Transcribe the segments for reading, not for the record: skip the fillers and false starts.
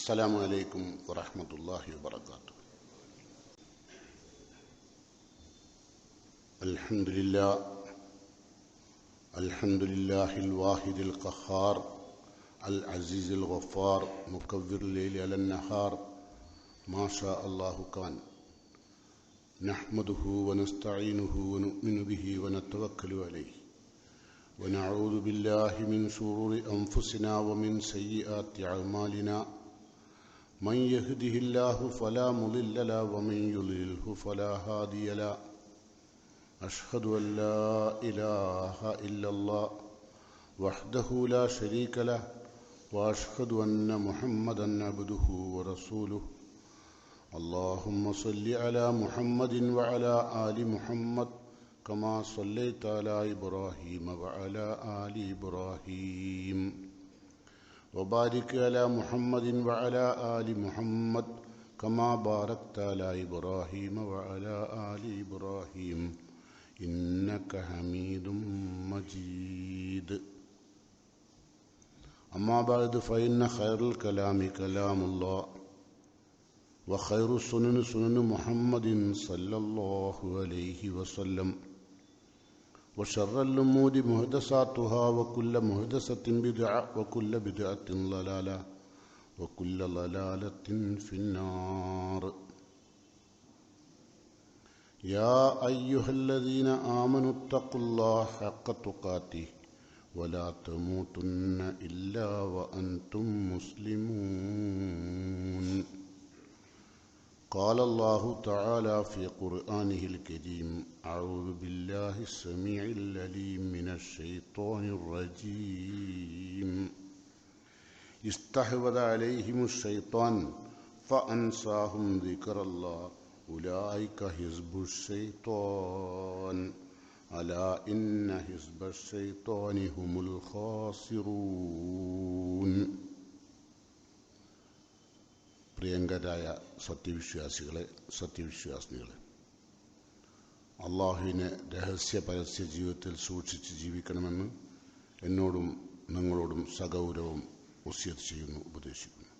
السلام عليكم ورحمة الله وبركاته. الحمد لله الواحد القهار العزيز الغفار مكور الليل على النهار ما شاء الله كان. نحمده ونستعينه ونؤمن به ونتوكل عليه ونعوذ بالله من شرور أنفسنا ومن سيئات أعمالنا. من يهده الله فلا مضل له ومن يضلله فلا هادي له. أشهد أن لا إله إلا الله وحده لا شريك له وأشهد أن محمدا عبده ورسوله. اللهم صل على محمد وعلى آل محمد كما صليت على إبراهيم وعلى آل إبراهيم وبارك على محمد وعلى آل محمد كما باركت على إبراهيم وعلى آل إبراهيم إنك حميد مجيد. أما بعد فإن خير الكلام كلام الله وخير السنن سنن محمد صلى الله عليه وسلم وشر الأمور محدثاتها وكل محدثة بدعة وكل بدعة ضلالة وكل ضلالة في النار. يا أيها الذين آمنوا اتقوا الله حق تقاته ولا تموتن إلا وأنتم مسلمون. قال الله تعالى في قرآنه الكريم: أعوذ بالله السميع العليم من الشيطان الرجيم. استحوذ عليهم الشيطان فأنساهم ذكر الله أولئك حزب الشيطان ألا إن حزب الشيطان هم الخاسرون. പ്രിയങ്കരായ സത്യവിശ്വാസികളെ, അള്ളാഹുവിനെ രഹസ്യ പരസ്യ ജീവിതത്തിൽ സൂക്ഷിച്ച് ജീവിക്കണമെന്ന് എന്നോടും നിങ്ങളോടും സഗൗരവം വസിയത്ത് ചെയ്യുന്നു, ഉപദേശിക്കുന്നു.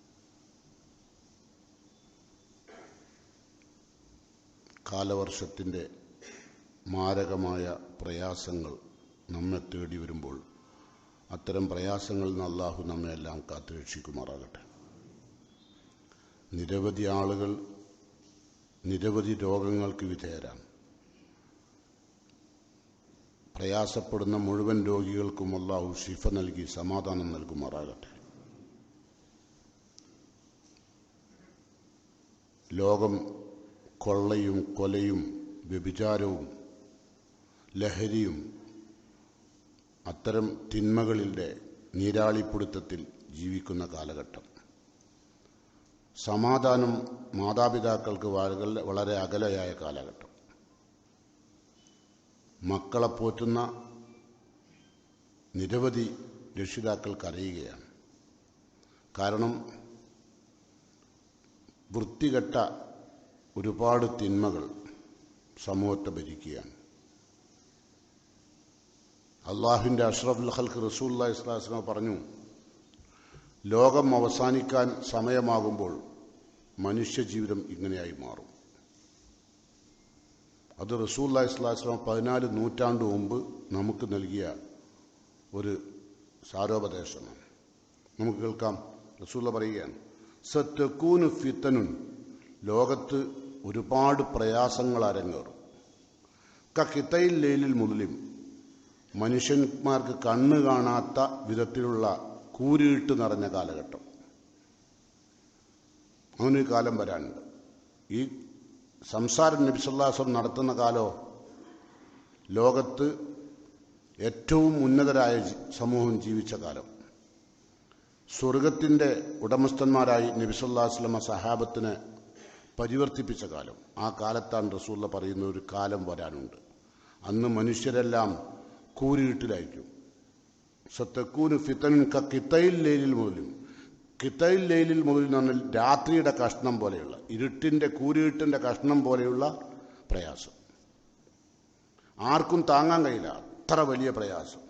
കാലവർഷത്തിൻ്റെ മാരകമായ പ്രയാസങ്ങൾ നമ്മെ തേടി വരുമ്പോൾ അത്തരം പ്രയാസങ്ങളിൽ നിന്ന് അള്ളാഹു നമ്മെ എല്ലാം കാത്തുരക്ഷിക്കുമാറാകട്ടെ. നിരവധി ആളുകൾ നിരവധി രോഗങ്ങൾക്ക് വിധേയരാണ്. പ്രയാസപ്പെടുന്ന മുഴുവൻ രോഗികൾക്കും അല്ലാഹു ശിഫ നൽകി സമാധാനം നൽകുമാറാകട്ടെ. ലോകം കൊള്ളയും കൊലയും വ്യഭിചാരവും ലഹരിയും അത്തരം തിന്മകളുടെ നീരാളിപ്പിടുത്തത്തിൽ ജീവിക്കുന്ന കാലഘട്ടം. സമാധാനം മാതാപിതാക്കൾക്ക് വളരെ അകലെയായ കാലഘട്ടം. മക്കളെ പോറ്റുന്ന നിരവധി രക്ഷിതാക്കൾ കരയുകയാണ്. കാരണം വൃത്തികെട്ട ഒരുപാട് തിന്മകൾ സമൂഹത്തെ ഭരിക്കുകയാണ്. അള്ളാഹുവിൻ്റെ അഷ്റഫുൽ ഖൽഖ് റസൂലുള്ളാഹി സ്വല്ലല്ലാഹു അലൈഹി വസല്ലം പറഞ്ഞു, ലോകം അവസാനിക്കാൻ സമയമാകുമ്പോൾ മനുഷ്യജീവിതം ഇങ്ങനെയായി മാറും. അത് റസൂലുള്ളാഹി സ്വല്ലല്ലാഹു അലൈഹി വസല്ലം 14 നൂറ്റാണ്ട് മുമ്പ് നമുക്ക് നൽകിയ ഒരു സാരോപദേശമാണ്. നമുക്ക് കേൾക്കാം. റസൂലുള്ളാഹി പറയുകയാണ്, സതകൂനു ഫിതനുൻ, ലോകത്ത് ഒരുപാട് പ്രയാസങ്ങൾ അരങ്ങേറും. കഖിതയിൽ ലൈലിൽ മുസ്ലിം, മനുഷ്യന്മാർക്ക് കണ്ണ് കാണാത്ത വിധത്തിലുള്ള കൂരിട്ട് നിറഞ്ഞ കാലഘട്ടം. അങ്ങനൊരു കാലം വരാനുണ്ട്. ഈ സംസാരം നബി സല്ലല്ലാഹു അലൈഹി വസല്ലം നടത്തുന്ന കാലോ ലോകത്ത് ഏറ്റവും ഉന്നതരായ സമൂഹം ജീവിച്ച കാലം. സ്വർഗത്തിൻ്റെ ഉടമസ്ഥന്മാരായി നബി സല്ലല്ലാഹു അലൈഹി വസല്ലം സഹാബത്തിനെ പരിവർത്തിപ്പിച്ച കാലം. ആ കാലത്താണ് റസൂലുള്ളാഹി പറയുന്ന ഒരു കാലം വരാനുണ്ട്. അന്ന് മനുഷ്യരെല്ലാം കൂരിട്ടിലായിരിക്കും. സതകൂനു ഫിതനുൻ കഖിതയിൽ ലൈലിൽ മുസ്ലിം. ഖിതയിൽ ലൈലിൽ മുസ്ലിം എന്ന് പറഞ്ഞാൽ രാത്രിയുടെ കഷ്ണം പോലെയുള്ള, കൂരിട്ടിൻ്റെ കഷ്ണം പോലെയുള്ള പ്രയാസം. ആർക്കും താങ്ങാൻ കഴിയില്ല, അത്ര വലിയ പ്രയാസം.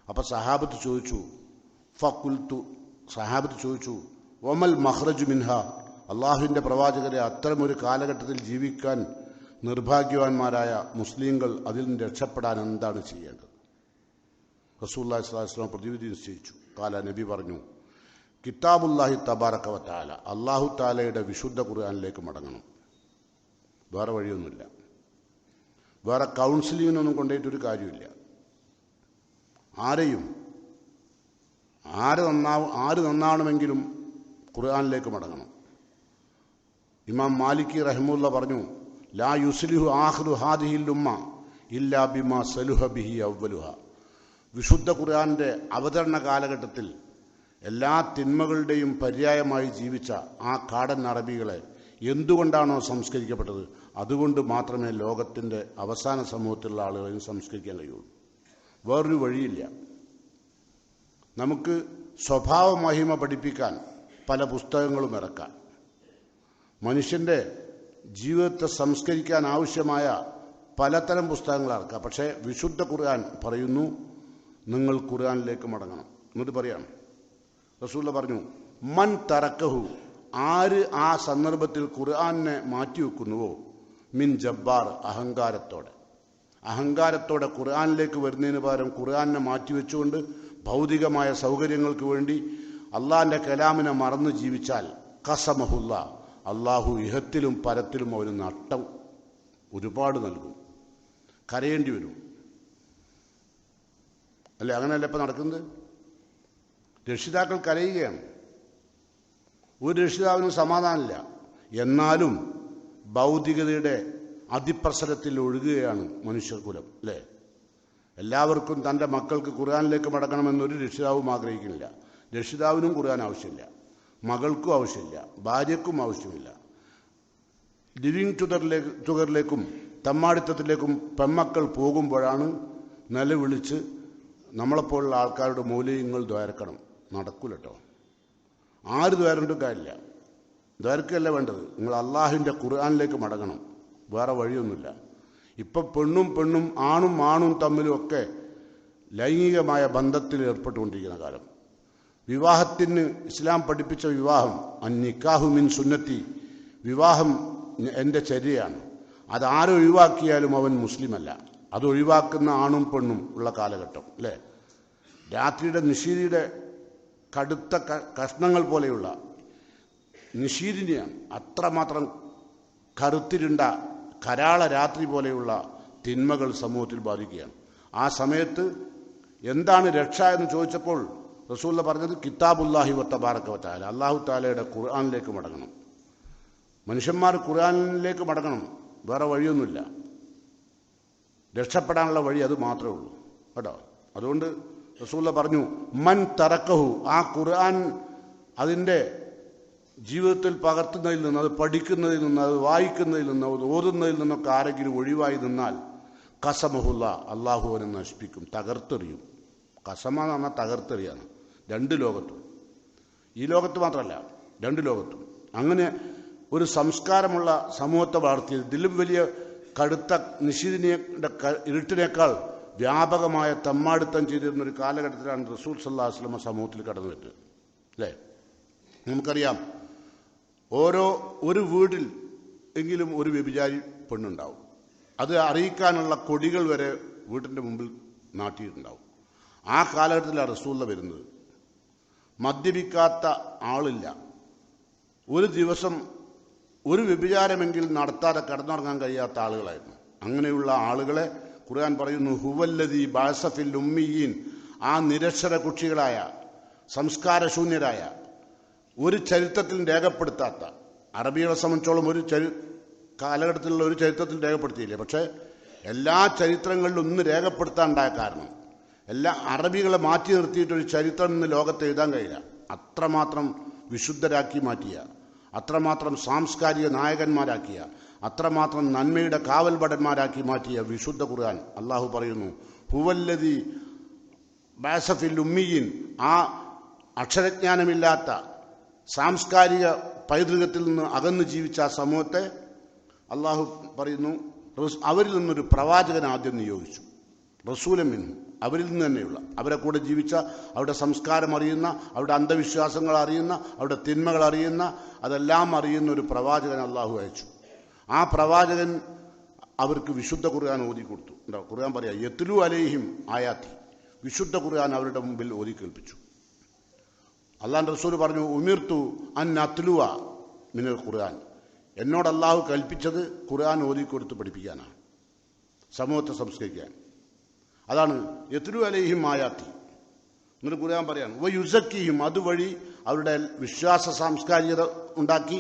അപ്പം സഹാബത്ത് ചോദിച്ചു, ഒമൽ മഖ്റജു മിൻഹ, അള്ളാഹുവിൻ്റെ പ്രവാചകരെ അത്തരമൊരു കാലഘട്ടത്തിൽ ജീവിക്കാൻ നിർഭാഗ്യവാന്മാരായ മുസ്ലിങ്ങൾ അതിൽ നിന്ന് രക്ഷപ്പെടാൻ എന്താണ് ചെയ്യേണ്ടത്? റസൂലുള്ളാഹി സ്വല്ലല്ലാഹു അലൈഹി വസല്ലം പ്രതിവിധി നിശ്ചയിച്ചു. കാല, നബി പറഞ്ഞു, കിതാബുല്ലാഹി തബാറക വ തആല, അല്ലാഹു തആലയുടെ വിശുദ്ധ ഖുർആനിലേക്ക് മടങ്ങണം. വേറെ വഴിയൊന്നുമില്ല. വേറെ കൗൺസിലിങ്ങിനൊന്നും കൊണ്ടുപോയിട്ടൊരു കാര്യമില്ല. ആര് നന്നാവണമെങ്കിലും ഖുർആനിലേക്ക് മടങ്ങണം. ഇമാം മാലിക്കി റഹിമുല്ല പറഞ്ഞു, ലാ യുസ്ലിഹു ആഖിറു ഹാദിഹിൽ ഉമ്മ ഇല്ലാ ബിമാ സലുഹ ബിഹി അവ്വലുഹ. വിശുദ്ധ ഖുർആന്റെ അവതരണ കാലഘട്ടത്തിൽ എല്ലാ തിന്മകളുടെയും പര്യായമായി ജീവിച്ച ആ കാടൻ അറബികളെ എന്തുകൊണ്ടാണോ സംസ്കരിക്കപ്പെട്ടത്, അതുകൊണ്ട് മാത്രമേ ലോകത്തിൻ്റെ അവസാന സമൂഹത്തിലുള്ള ആളുകളെയും സംസ്കരിക്കാൻ കഴിയുള്ളൂ. വേറൊരു വഴിയില്ല. നമുക്ക് സ്വഭാവ മഹിമ പഠിപ്പിക്കാൻ പല പുസ്തകങ്ങളും ഇറക്കാം. മനുഷ്യൻ്റെ ജീവിതത്തെ സംസ്കരിക്കാൻ ആവശ്യമായ പലതരം പുസ്തകങ്ങൾ ഇറക്കാം. പക്ഷേ വിശുദ്ധ ഖുർആൻ പറയുന്നു, നിങ്ങൾ ഖുർആനിലേക്ക് മടങ്ങണം. എന്നിട്ട് പറയാം, റസൂലുള്ള പറഞ്ഞു, മൻ തറക്കഹു, ആര് ആ സന്ദർഭത്തിൽ ഖുർആനെ മാറ്റിവെക്കുന്നുവോ, മിൻ ജബ്ബാർ, അഹങ്കാരത്തോടെ ഖുർആനിലേക്ക് വരുന്നതിന് പകരം ഖുർആനെ മാറ്റിവെച്ചുകൊണ്ട് ഭൗതികമായ സൗകര്യങ്ങൾക്ക് വേണ്ടി അള്ളാഹിൻ്റെ കലാമിനെ മറന്നു ജീവിച്ചാൽ, ഖസമഹുല്ല, അള്ളാഹു ഇഹത്തിലും പരത്തിലും അവന് നട്ടം ഒരുപാട് നൽകും. കരയേണ്ടി വരും. അല്ലേ? അങ്ങനെയല്ല ഇപ്പം നടക്കുന്നത്. രക്ഷിതാക്കൾ കരയുകയാണ്. ഒരു രക്ഷിതാവിനും സമാധാനമില്ല. എന്നാലും ഭൗതികതയുടെ അതിപ്രസരത്തിൽ ഒഴുകുകയാണ് മനുഷ്യകുലം. അല്ലേ? എല്ലാവർക്കും തൻ്റെ മക്കൾക്ക് ഖുർആനിലേക്ക് മടങ്ങണമെന്നൊരു രക്ഷിതാവും ആഗ്രഹിക്കുന്നില്ല. രക്ഷിതാവിനും ഖുർആൻ ആവശ്യമില്ല, മകൾക്കും ആവശ്യമില്ല, ഭാര്യയ്ക്കും ആവശ്യമില്ല. ലിവിങ് ടുഗറിലേക്കും തമ്മാടിത്തത്തിലേക്കും പെമ്മക്കൾ പോകുമ്പോഴാണ് നിലവിളിച്ച് നമ്മളെപ്പോലുള്ള ആൾക്കാരുടെ മൂല്യങ്ങൾ ദ്വാരക്കണം. നടക്കൂല കേട്ടോ. ആര് ദ്വാരണ്ടും കാര്യമില്ല. ദ്വാരക്കല്ല വേണ്ടത്, നിങ്ങൾ അള്ളാഹുവിൻ്റെ ഖുർആനിലേക്ക് മടങ്ങണം. വേറെ വഴിയൊന്നുമില്ല. ഇപ്പം പെണ്ണും ആണും തമ്മിലും ഒക്കെ ലൈംഗികമായ ബന്ധത്തിൽ ഏർപ്പെട്ടുകൊണ്ടിരിക്കുന്ന കാലം. വിവാഹത്തിന് ഇസ്ലാം പഠിപ്പിച്ച വിവാഹം, അന്നിക്കാഹു മിൻ സുന്നത്തി, വിവാഹം എൻ്റെ ചര്യയാണ്. അതാരൊഴിവാക്കിയാലും അവൻ മുസ്ലിമല്ല. അതൊഴിവാക്കുന്ന ആണും പെണ്ണും ഉള്ള കാലഘട്ടം. അല്ലേ? രാത്രിയുടെ നിശീതിയുടെ കടുത്ത കഷ്ണങ്ങൾ പോലെയുള്ള നിശീതിനെയാണ്. അത്രമാത്രം കറുത്തിരുണ്ട കരാള രാത്രി പോലെയുള്ള തിന്മകൾ സമൂഹത്തിൽ ബാധിക്കുകയാണ്. ആ സമയത്ത് എന്താണ് രക്ഷ എന്ന് ചോദിച്ചപ്പോൾ റസൂലുള്ള പറഞ്ഞത്, കിതാബുല്ലാഹി വ തബാറക വ തആല, അല്ലാഹു തആലയുടെ ഖുർആനിലേക്ക് മടങ്ങണം. മനുഷ്യന്മാർ ഖുർആനിലേക്ക് മടങ്ങണം. വേറെ വഴിയൊന്നുമില്ല. രക്ഷപ്പെടാനുള്ള വഴി അത് മാത്രമേ ഉള്ളൂ കേട്ടോ. അതുകൊണ്ട് റസൂലുള്ള പറഞ്ഞു, മൻ തറക്കഹു, ആ ഖുർആൻ അതിൻ്റെ ജീവിതത്തിൽ പകർത്തുന്നതിൽ നിന്ന്, അത് പഠിക്കുന്നതിൽ നിന്ന്, അത് വായിക്കുന്നതിൽ നിന്ന്, അത് ഓതുന്നതിൽ നിന്നൊക്കെ ആരെങ്കിലും ഒഴിവായി നിന്നാൽ, ഖസമഹുല്ല, അള്ളാഹു അവനെ നശിപ്പിക്കും, തകർത്തെറിയും. ഖസമ എന്ന് പറഞ്ഞാൽ തകർത്തെറിയാണ്. രണ്ട് ലോകത്തും, ഈ ലോകത്ത് മാത്രമല്ല, രണ്ട് ലോകത്തും. അങ്ങനെ ഒരു സംസ്കാരമുള്ള സമൂഹത്തെ വളർത്തിയത് ഇതിലും വലിയ കടുത്ത നിശീതിനിയുടെ ഇരുട്ടിനേക്കാൾ വ്യാപകമായ തമ്മാടിത്തം ചെയ്തിരുന്നൊരു കാലഘട്ടത്തിലാണ് റസൂൽ സല്ലല്ലാഹു അലൈഹി വസല്ലം സമൂഹത്തിൽ കടന്നു വരുന്നത്. അല്ലേ? നമുക്കറിയാം, ഒരു വീട്ടിൽ എങ്കിലും ഒരു വ്യഭിചാരി പെണ്ണുണ്ടാവും. അത് അറിയിക്കാനുള്ള കൊടികൾ വരെ വീട്ടിൻ്റെ മുമ്പിൽ നാട്ടിയിട്ടുണ്ടാവും. ആ കാലഘട്ടത്തിലാണ് റസൂലുള്ള വരുന്നത്. മദ്യപിക്കാത്ത ആളില്ല. ഒരു ദിവസം ഒരു വ്യഭിചാരമെങ്കിലും നടത്താതെ കിടന്നുറങ്ങാൻ കഴിയാത്ത ആളുകളായിരുന്നു. അങ്ങനെയുള്ള ആളുകളെ ഖുർആൻ പറയുന്നു, ഹുവല്ലദീ ബഅസ ഫിൽ ഉമ്മീയീൻ, ആ നിരക്ഷര കുക്ഷികളായ സംസ്കാരശൂന്യരായ, ഒരു ചരിത്രത്തിൽ രേഖപ്പെടുത്താത്ത, അറബികളെ സംബന്ധിച്ചോളം ഒരു കാലഘട്ടത്തിലുള്ള ഒരു ചരിത്രത്തിൽ രേഖപ്പെടുത്തിയില്ലേ. പക്ഷേ എല്ലാ ചരിത്രങ്ങളിലും ഒന്ന് രേഖപ്പെടുത്താനുണ്ടായ കാരണം, എല്ലാ അറബികളെ മാറ്റി നിർത്തിയിട്ടൊരു ചരിത്രം ഇന്ന് ലോകത്ത് എഴുതാൻ കഴിയില്ല. അത്രമാത്രം വിശുദ്ധരാക്കി മാറ്റിയ, അത്രമാത്രം സാംസ്കാരിക നായകന്മാരാക്കിയ, അത്രമാത്രം നന്മയുടെ കാവൽഭടന്മാരാക്കി മാറ്റിയ വിശുദ്ധ ഖുർആൻ അള്ളാഹു പറയുന്നു, ഹുവല്ലദീ ബഅസ ഫിൽ ഉമ്മീയീൻ, ആ അക്ഷരജ്ഞാനമില്ലാത്ത സാംസ്കാരിക പൈതൃകത്തിൽ നിന്ന് അകന്നു ജീവിച്ച ആ സമൂഹത്തെ അള്ളാഹു പറയുന്നു, അവരിൽ നിന്നൊരു പ്രവാചകൻ ആദ്യം നിയോഗിച്ചു. റസൂലൻ മിൻഹും, അവരിൽ നിന്ന് തന്നെയുള്ള, അവരെ കൂടെ ജീവിച്ച, അവരുടെ സംസ്കാരം അറിയുന്ന, അവരുടെ അന്ധവിശ്വാസങ്ങൾ അറിയുന്ന, അവരുടെ തിന്മകൾ അറിയുന്ന, അതെല്ലാം അറിയുന്ന ഒരു പ്രവാചകൻ അള്ളാഹു അയച്ചു. ആ പ്രവാചകൻ അവർക്ക് വിശുദ്ധ ഖുർആൻ ഓതി കൊടുത്തു. ഖുർആൻ പറയാ യത്ലു അലൈഹിം ആയാത്തി, വിശുദ്ധ ഖുർആൻ അവരുടെ മുമ്പിൽ ഓതി കേൾപ്പിച്ചു. അള്ളാഹുവിന്റെ റസൂൽ പറഞ്ഞു ഉമിർത്തു അൻ അത്ലുവ മിനൽ ഖുർആൻ, എന്നോട് അള്ളാഹു കൽപ്പിച്ചത് ഖുർആൻ ഓതി കൊടുത്ത് പഠിപ്പിക്കാനാണ്, സമൂഹത്തെ സംസ്കരിക്കാൻ. അതാണ് യത്ലു അലൈഹിം ആയാത്തി. എന്നിട്ട് ഖുർആൻ പറയാണ് വയുസക്കിഹിം, അതുവഴി അവരുടെ വിശ്വാസ സാംസ്കാരികത ഉണ്ടാക്കി,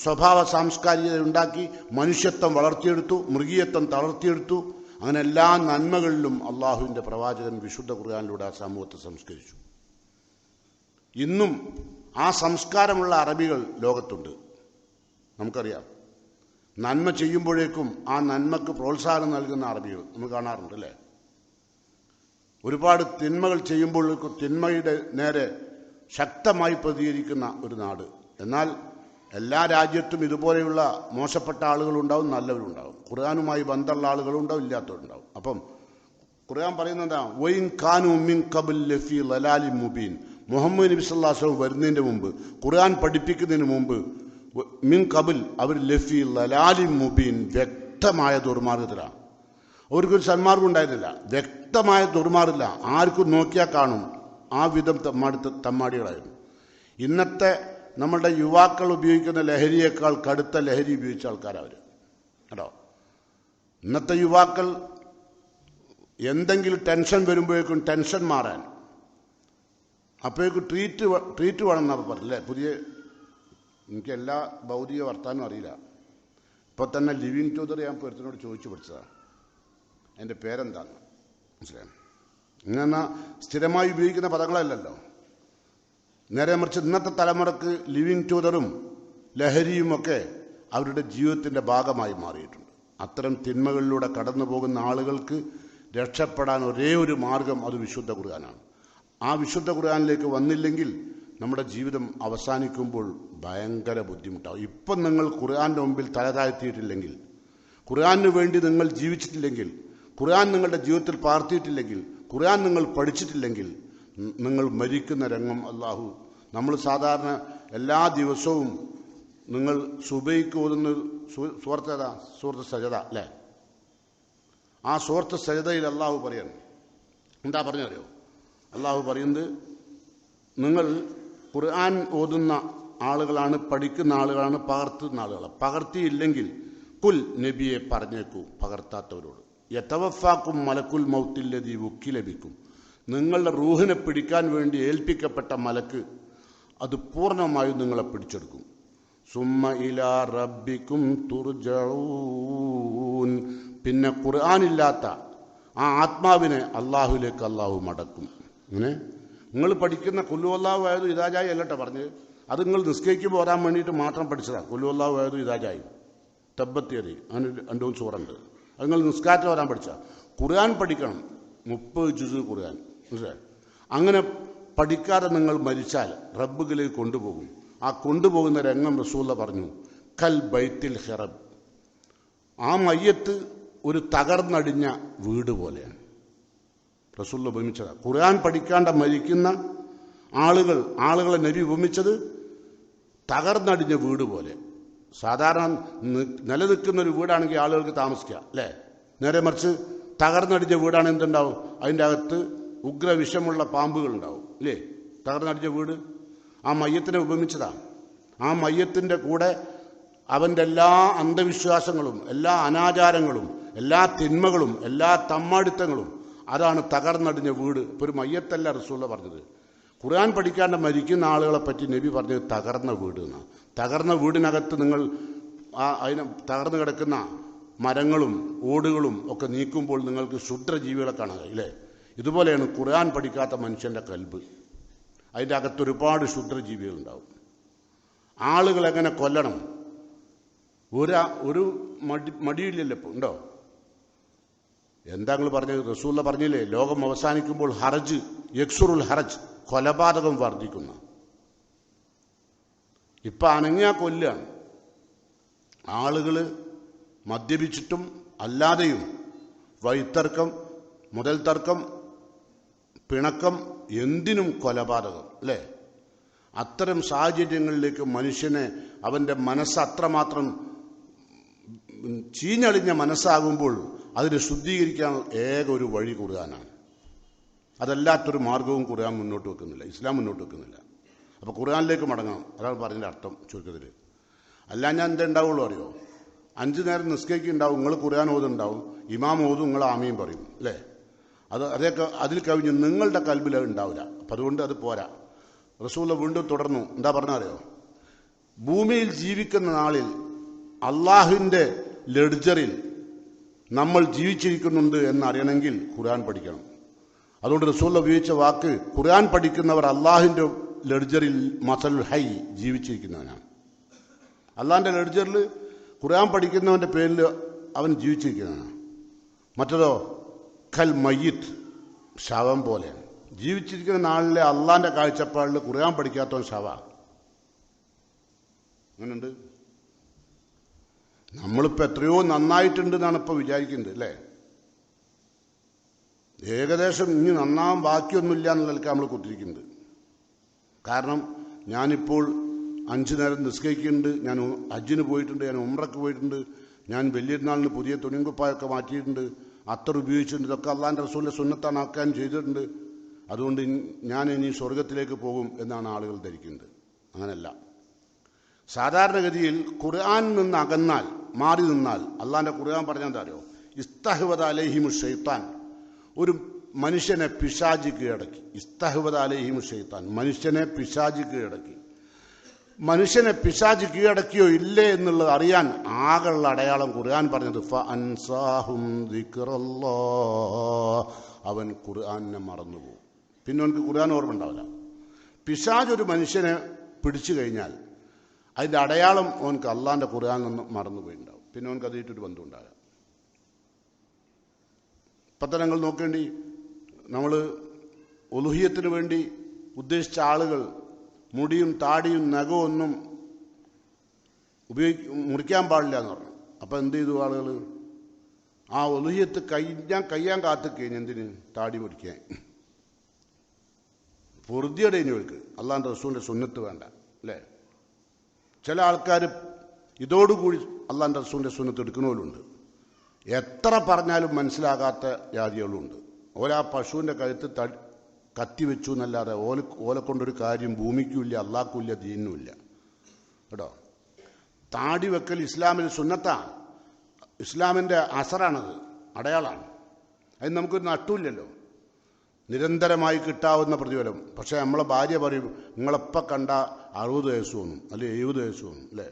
സ്വഭാവ സാംസ്കാരികത ഉണ്ടാക്കി, മനുഷ്യത്വം വളർത്തിയെടുത്തു, മൃഗീയത്വം തളർത്തിയെടുത്തു. അങ്ങനെ എല്ലാ നന്മകളിലും അള്ളാഹുവിൻ്റെ പ്രവാചകൻ വിശുദ്ധ ഖുർആനിലൂടെ ആ സമൂഹത്തെ സംസ്കരിച്ചു. ഇന്നും ആ സംസ്കാരമുള്ള അറബികൾ ലോകത്തുണ്ട്. നമുക്കറിയാം, നന്മ ചെയ്യുമ്പോഴേക്കും ആ നന്മക്ക് പ്രോത്സാഹനം നൽകുന്ന അറബികൾ നമ്മൾ കാണാറുണ്ട് അല്ലേ. ഒരുപാട് തിന്മകൾ ചെയ്യുമ്പോഴേക്കും തിന്മയുടെ നേരെ ശക്തമായി പ്രതികരിക്കുന്ന ഒരു നാട്. എന്നാൽ എല്ലാ രാജ്യത്തും ഇതുപോലെയുള്ള മോശപ്പെട്ട ആളുകളുണ്ടാവും, നല്ലവരുണ്ടാവും. ഖുർആനുമായി ബന്ധമുള്ള ആളുകളുണ്ടാവും, ഇല്ലാത്തവരുണ്ടാവും. അപ്പം ഖുർആൻ പറയുന്നതാ വൈൻ ഖാനു മിൻ ഖബൽ ലഫീ ലലാലിൻ മുബീൻ, മുഹമ്മദ് നബി സല്ലല്ലാഹു അലൈഹി വസല്ലം വരുന്നതിന് മുമ്പ്, ഖുർആൻ പഠിപ്പിക്കുന്നതിന് മുമ്പ്, മിൻ ഖബൽ അവർ ലഫീ ലലാലിൻ മുബീൻ, വ്യക്തമായ ദുർമാർഗത്തിലാണ്. അവർക്കൊരു സന്മാർഗം ഉണ്ടായിരുന്നില്ല, വ്യക്തമായ ദുർമാർഗമില്ല, ആർക്കും നോക്കിയാൽ കാണും. ആ വിധം തമ്മാടികളായിരുന്നു. ഇന്നത്തെ നമ്മളുടെ യുവാക്കൾ ഉപയോഗിക്കുന്ന ലഹരിയേക്കാൾ കടുത്ത ലഹരി ഉപയോഗിച്ച ആൾക്കാരവർ കേട്ടോ. ഇന്നത്തെ യുവാക്കൾ എന്തെങ്കിലും ടെൻഷൻ വരുമ്പോഴേക്കും ടെൻഷൻ മാറാൻ അപ്പോഴേക്കും ട്രീറ്റ് വേണം എന്നപ്പോൾ പറഞ്ഞില്ലേ. എനിക്ക് എല്ലാ ഭൗതിക വർത്താനം അറിയില്ല. ഇപ്പോൾ തന്നെ ലിവിങ് ടൂതർ ഞാൻ പൊരുത്തിനോട് ചോദിച്ചു പഠിച്ചതാണ്, എൻ്റെ പേരെന്താന്ന് മനസ്സിലായി. ഇങ്ങനെ സ്ഥിരമായി ഉപയോഗിക്കുന്ന പദങ്ങളല്ലല്ലോ. നേരെ മറിച്ച് ഇന്നത്തെ തലമുറക്ക് ലിവിങ് ടൂതറും ലഹരിയുമൊക്കെ അവരുടെ ജീവിതത്തിൻ്റെ ഭാഗമായി മാറിയിട്ടുണ്ട്. അത്തരം തിന്മകളിലൂടെ കടന്നു പോകുന്ന ആളുകൾക്ക് രക്ഷപ്പെടാൻ ഒരേ ഒരു മാർഗം, അത് വിശുദ്ധ ഖുർആനാണ്. ആ വിശുദ്ധ ഖുർആനിലേക്ക് വന്നില്ലെങ്കിൽ നമ്മുടെ ജീവിതം അവസാനിക്കുമ്പോൾ ഭയങ്കര ബുദ്ധിമുട്ടാവും. ഇപ്പം നിങ്ങൾ ഖുർആൻ്റെ മുമ്പിൽ തലതാഴ്ത്തിയിട്ടില്ലെങ്കിൽ, ഖുർആന് വേണ്ടി നിങ്ങൾ ജീവിച്ചിട്ടില്ലെങ്കിൽ, ഖുർആൻ നിങ്ങളുടെ ജീവിതത്തിൽ പാർത്തിയിട്ടില്ലെങ്കിൽ, ഖുർആൻ നിങ്ങൾ പഠിച്ചിട്ടില്ലെങ്കിൽ, നിങ്ങൾ മരിക്കുന്ന രംഗം അള്ളാഹു. നമ്മൾ സാധാരണ എല്ലാ ദിവസവും നിങ്ങൾ സുബൈക്ക് ഓതുന്ന സൂറത്ത് സജദ അല്ലേ, ആ സൂറത്ത് സജദയിൽ അള്ളാഹു പറയാണ്, എന്താ പറഞ്ഞറിയോ? അള്ളാഹു പറയുന്നത് നിങ്ങൾ ഖുർആൻ ഓതുന്ന ആളുകളാണ്, പഠിക്കുന്ന ആളുകളാണ്, പകർത്തുന്ന ആളുകളാണ്. പകർത്തിയില്ലെങ്കിൽ കുൽ, നബിയെ പറഞ്ഞേക്കൂ പകർത്താത്തവരോട്, യതവഫാക്കും മലക്കുൽ മൗത്തില്ലദീ വുക്കിലബിക്കും, നിങ്ങളുടെ റൂഹിനെ പിടിക്കാൻ വേണ്ടി ഏൽപ്പിക്കപ്പെട്ട മലക്ക് അത് പൂർണ്ണമായും നിങ്ങളെ പിടിച്ചെടുക്കും. സുമ്മ ഇലാ റബ്ബിക്കും തുർജഊൻ, പിന്നെ ഖുർആനില്ലാത്ത ആ ആത്മാവിനെ അള്ളാഹുലേക്ക് അള്ളാഹു മടക്കും. അങ്ങനെ നിങ്ങൾ പഠിക്കുന്ന കുല്ലു അല്ലാഹു ആയതു ഇതാജായി അല്ലട്ടോ പറഞ്ഞത്, അത് നിങ്ങൾ നിസ്കരിക്കുമ്പോൾ ഓരാൻ വേണ്ടിയിട്ട് മാത്രം പഠിച്ചതാണ്. കുല്ലു അല്ലാഹു ആയതു ഇതാജായി തബ്ബത്തിയറി, അങ്ങനെ 2 സൂറുണ്ട്. അത് നിങ്ങൾ നിസ്കാരത്തിൽ വരാൻ പഠിച്ച. ഖുർആൻ പഠിക്കണം, 30 ജുസ് ഖുർആൻ. അങ്ങനെ പഠിക്കാതെ നിങ്ങൾ മരിച്ചാൽ റബ്ബുകളിലേക്ക് കൊണ്ടുപോകും. ആ കൊണ്ടുപോകുന്ന രംഗം റസൂല പറഞ്ഞു കൽ ബൈത്തിൽ ഹിറബ്, ആ മയ്യത്ത് ഒരു തകർന്നടിഞ്ഞ വീട് പോലെയാണ്. റസൂൽ ഉപമിച്ചത് ഖുർആൻ പഠിക്കാണ്ട് മരിക്കുന്ന ആളുകളെ നബി ഉപമിച്ചത് തകർന്നടിഞ്ഞ വീട് പോലെ. സാധാരണ നിലനിൽക്കുന്ന ഒരു വീടാണെങ്കിൽ ആളുകൾക്ക് താമസിക്കാം അല്ലേ. നേരെ മറിച്ച് തകർന്നടിഞ്ഞ വീടാണ് എന്തുണ്ടാവും? അതിൻ്റെ അകത്ത് ഉഗ്രവിഷമുള്ള പാമ്പുകളുണ്ടാവും ഇല്ലേ. തകർന്നടിഞ്ഞ വീട് ആ മയ്യത്തിനെ ഉപമിച്ചതാണ്. ആ മയ്യത്തിൻ്റെ കൂടെ അവൻ്റെ എല്ലാ അന്ധവിശ്വാസങ്ങളും, എല്ലാ അനാചാരങ്ങളും, എല്ലാ തിന്മകളും, എല്ലാ തമ്മാടിത്തങ്ങളും, അതാണ് തകർന്നടിഞ്ഞ വീട്. ഇപ്പോൾ ഒരു മയ്യത്തല്ല റസൂല പറഞ്ഞത്. ഖുർആൻ പഠിക്കാണ്ട് മരിക്കുന്ന ആളുകളെ പറ്റി നബി പറഞ്ഞത് തകർന്ന വീട് എന്നാണ്. തകർന്ന വീടിനകത്ത് നിങ്ങൾ അതിന് തകർന്നു കിടക്കുന്ന മരങ്ങളും ഓടുകളും ഒക്കെ നീക്കുമ്പോൾ നിങ്ങൾക്ക് ക്ഷുദ്രജീവികളെ കാണാൻ ഇല്ലേ. ഇതുപോലെയാണ് ഖുർആൻ പഠിക്കാത്ത മനുഷ്യൻ്റെ കൽബ്. അതിൻ്റെ അകത്ത് ഒരുപാട് ക്ഷുദ്രജീവികളുണ്ടാവും. ആളുകൾ എങ്ങനെ കൊല്ലണം ഒരു മടിയില്ലല്ലോ ഇപ്പോൾ ഉണ്ടോ? എന്താ നിങ്ങൾ പറഞ്ഞത്? റസൂല പറഞ്ഞില്ലേ, ലോകം അവസാനിക്കുമ്പോൾ ഹറജ് യക്സുറുൽ ഹറജ്, കൊലപാതകം വർദ്ധിക്കുന്ന. ഇപ്പം അനങ്ങിയാ കൊല്ലുകയാണ്. ആളുകൾ മദ്യപിച്ചിട്ടും അല്ലാതെയും വഴിത്തർക്കം, മുതൽ തർക്കം, പിണക്കം, എന്തിനും കൊലപാതകം, അല്ലേ? അത്തരം സാഹചര്യങ്ങളിലേക്ക് മനുഷ്യനെ അവൻ്റെ മനസ്സ് അത്രമാത്രം ചീഞ്ഞളിഞ്ഞ മനസ്സാകുമ്പോൾ അതിനെ ശുദ്ധീകരിക്കാൻ ഏക ഒരു വഴി ഖുർആനാണ്. അതല്ലാത്തൊരു മാർഗവും ഖുർആൻ മുന്നോട്ട് വെക്കുന്നില്ല, ഇസ്ലാം മുന്നോട്ട് വെക്കുന്നില്ല. അപ്പോൾ ഖുർആനിലേക്ക് മടങ്ങണം, അതാണ് പറഞ്ഞതിൻ്റെ അർത്ഥം ചുരുക്കത്തിൽ. അല്ല ഞാൻ എന്താ ഉണ്ടാവുള്ളൂ അറിയോ? 5 നേരം നിസ്കരിക്കുന്നുണ്ടാവും, നിങ്ങൾ ഖുർആൻ ഓതുണ്ടാവും, ഇമാം ഓതും, നിങ്ങൾ ആമീൻ പറയും, അല്ലേ? അതൊക്കെ അതിൽ കവിഞ്ഞ് നിങ്ങളുടെ കൽബിൽ അത് ഉണ്ടാവില്ല. അപ്പം അതുകൊണ്ട് അത് പോരാ. റസൂൽ വീണ്ടും തുടർന്നു, എന്താ പറഞ്ഞറിയോ? ഭൂമിയിൽ ജീവിക്കുന്ന നാളിൽ അള്ളാഹുവിൻ്റെ ലെഡ്ജറിൽ നമ്മൾ ജീവിച്ചിരിക്കുന്നുണ്ട് എന്നറിയണമെങ്കിൽ ഖുർആൻ പഠിക്കണം. അതുകൊണ്ട് റസൂൽ ഉപയോഗിച്ച വാക്ക്, ഖുർആൻ പഠിക്കുന്നവർ അള്ളാഹുവിൻ്റെ ലെഡ്ജറിൽ മസലുൽ ഹൈ, ജീവിച്ചിരിക്കുന്നവനാണ്. അള്ളാഹിൻ്റെ ലെഡ്ജറിൽ ഖുർആൻ പഠിക്കുന്നവൻ്റെ പേരിൽ അവൻ ജീവിച്ചിരിക്കുന്നവനാണ്. മറ്റതോ ഖൽ മയ്യിത്ത്, ശവം പോലെയാണ്. ജീവിച്ചിരിക്കുന്ന നാളിലെ അള്ളാഹിൻ്റെ കാഴ്ചപ്പാടിൽ ഖുർആൻ പഠിക്കാത്തവൻ ശവ. അങ്ങനെയുണ്ട്. നമ്മളിപ്പോൾ എത്രയോ നന്നായിട്ടുണ്ട് എന്നാണ് ഇപ്പോൾ വിചാരിക്കുന്നത്, അല്ലേ? ഏകദേശം ഇനി നന്നാവാൻ ബാക്കിയൊന്നുമില്ല എന്നുള്ളതൊക്കെ നമ്മൾ കുത്തിരിക്കുന്നത്. കാരണം ഞാനിപ്പോൾ 5 നേരം നിസ്കരിക്കുന്നുണ്ട്, ഞാൻ ഹജ്ജിന് പോയിട്ടുണ്ട്, ഞാൻ ഉംറയ്ക്ക് പോയിട്ടുണ്ട്, ഞാൻ വലിയൊരുനാളിന് പുതിയ തുണിങ്കുപ്പായൊക്കെ മാറ്റിയിട്ടുണ്ട്, അത്തർ ഉപയോഗിച്ചിട്ടുണ്ട്. ഇതൊക്കെ അള്ളാഹിൻ്റെ റസൂലിൻ്റെ സുന്നത്താണ്, ആക്കാൻ ചെയ്തിട്ടുണ്ട്. അതുകൊണ്ട് ഞാൻ ഇനി സ്വർഗത്തിലേക്ക് പോകും എന്നാണ് ആളുകൾ ധരിക്കുന്നത്. അങ്ങനെയല്ല. സാധാരണഗതിയിൽ ഖുർആനിൽ നിന്ന് അകന്നാൽ, മാറി നിന്നാൽ, അള്ളാഹിൻ്റെ ഖുർആൻ പറഞ്ഞാൽ എന്താ അറിയോ? ഇസ്തഹ്വദ അലൈഹിമു ശൈത്താൻ, ഒരു മനുഷ്യനെ പിശാച് കീഴടക്കി. ഇസ്തഹ്വദ അലൈഹിമു ശൈത്താൻ, മനുഷ്യനെ പിശാച് കീഴടക്കി. മനുഷ്യനെ പിശാച് കീഴടക്കിയോ ഇല്ലേ എന്നുള്ളത് അറിയാൻ ആകെയുള്ള അടയാളം ഖുർആൻ പറഞ്ഞത് ഫഅൻസാഹും ദിക്റല്ലാഹ്, അവൻ ഖുർആനെ മറന്നുപോകും. പിന്നെ അവനക്ക് ഖുർആൻ ഓർമ്മ ഉണ്ടാവില്ല. പിശാച് ഒരു മനുഷ്യനെ പിടിച്ചു കഴിഞ്ഞാൽ അതിൻ്റെ അടയാളം അവനക്ക് അള്ളാഹിൻ്റെ ഖുർആനിൽ നിന്ന് മറന്നുപോയിട്ടുണ്ടാവും. പിന്നെ അവനക്ക് അതിട്ടൊരു ബന്ധം ഉണ്ടാവില്ല. ഇപ്പം തന്നെ നിങ്ങൾ നോക്കേണ്ടി, നമ്മൾ ഉലുഹിയത്തിന് വേണ്ടി ഉദ്ദേശിച്ച ആളുകൾ മുടിയും താടിയും നഖവും ഒന്നും മുറിക്കാൻ പാടില്ല എന്ന് പറഞ്ഞു. അപ്പം എന്ത് ചെയ്തു ആളുകൾ? ആ ഉലുഹിയത്ത് കഴിയാൻ കാത്തു കഴിഞ്ഞ് എന്തിന് താടി മുറിക്കാൻ? പൊറുതിയുടെ ഇനിവർക്ക് അള്ളാഹിൻ്റെ റസൂലിൻ്റെ സുന്നത്ത് വേണ്ട, അല്ലേ? ചില ആൾക്കാർ ഇതോടുകൂടി അള്ളാഹിൻ്റെ റസൂലിൻ്റെ സുന്നത്ത് എടുക്കുന്നവരുണ്ട്. എത്ര പറഞ്ഞാലും മനസ്സിലാകാത്ത ജാതികളുണ്ട്. ഓല ആ പശുവിൻ്റെ കഴുത്ത് കത്തി വെച്ചു എന്നല്ലാതെ ഓലെ കൊണ്ടൊരു കാര്യം ഭൂമിക്കുമില്ല, അള്ളാഹ്ക്കുമില്ല, ദീനുമില്ല, കേട്ടോ. താടി വെക്കൽ ഇസ്ലാമിൽ സുന്നത്താണ്, ഇസ്ലാമിൻ്റെ അസറാണത്, അടയാളമാണ്. അതിന് നമുക്കൊരു നട്ടുമില്ലല്ലോ, നിരന്തരമായി കിട്ടാവുന്ന പ്രതിഫലം. പക്ഷേ നമ്മളെ ഭാര്യ പറയും, നിങ്ങളെപ്പം കണ്ട 60 വയസ്സ് തോന്നും, അല്ലെങ്കിൽ 70 വയസ്സ് തോന്നും, അല്ലേ?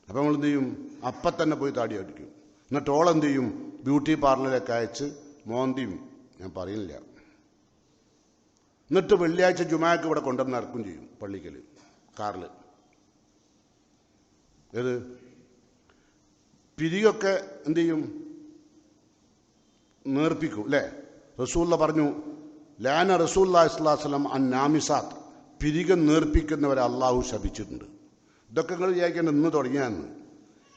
അപ്പം നമ്മൾ എന്ത് ചെയ്യും? അപ്പം തന്നെ പോയി താടി അടിക്കും. എന്നിട്ട് ഓളെന്ത് ചെയ്യും? ബ്യൂട്ടി പാർലറിലേക്ക് അയച്ച് മോന്തിയും, ഞാൻ പറയുന്നില്ല, എന്നിട്ട് വെള്ളിയാഴ്ച ജുമാക്ക് ഇവിടെ കൊണ്ടുവന്ന് ഇറക്കും ചെയ്യും, പള്ളിക്കൽ കാറിൽ. ഏത് പിരികൊക്കെ എന്ത് ചെയ്യും? നേർപ്പിക്കും, അല്ലേ? റസൂല്ല പറഞ്ഞു, ലാന റസൂലുള്ളാഹി സ്വല്ലല്ലാഹു അലൈഹി വസല്ലം അൻ നാമിസാത്ത്, പിരികം നേർപ്പിക്കുന്നവരെ അള്ളാഹു ശപിച്ചിട്ടുണ്ട്. ഇതൊക്കെ നിങ്ങൾ വിചാരിക്കേണ്ടത് ഇന്ന് തുടങ്ങിയാന്ന്,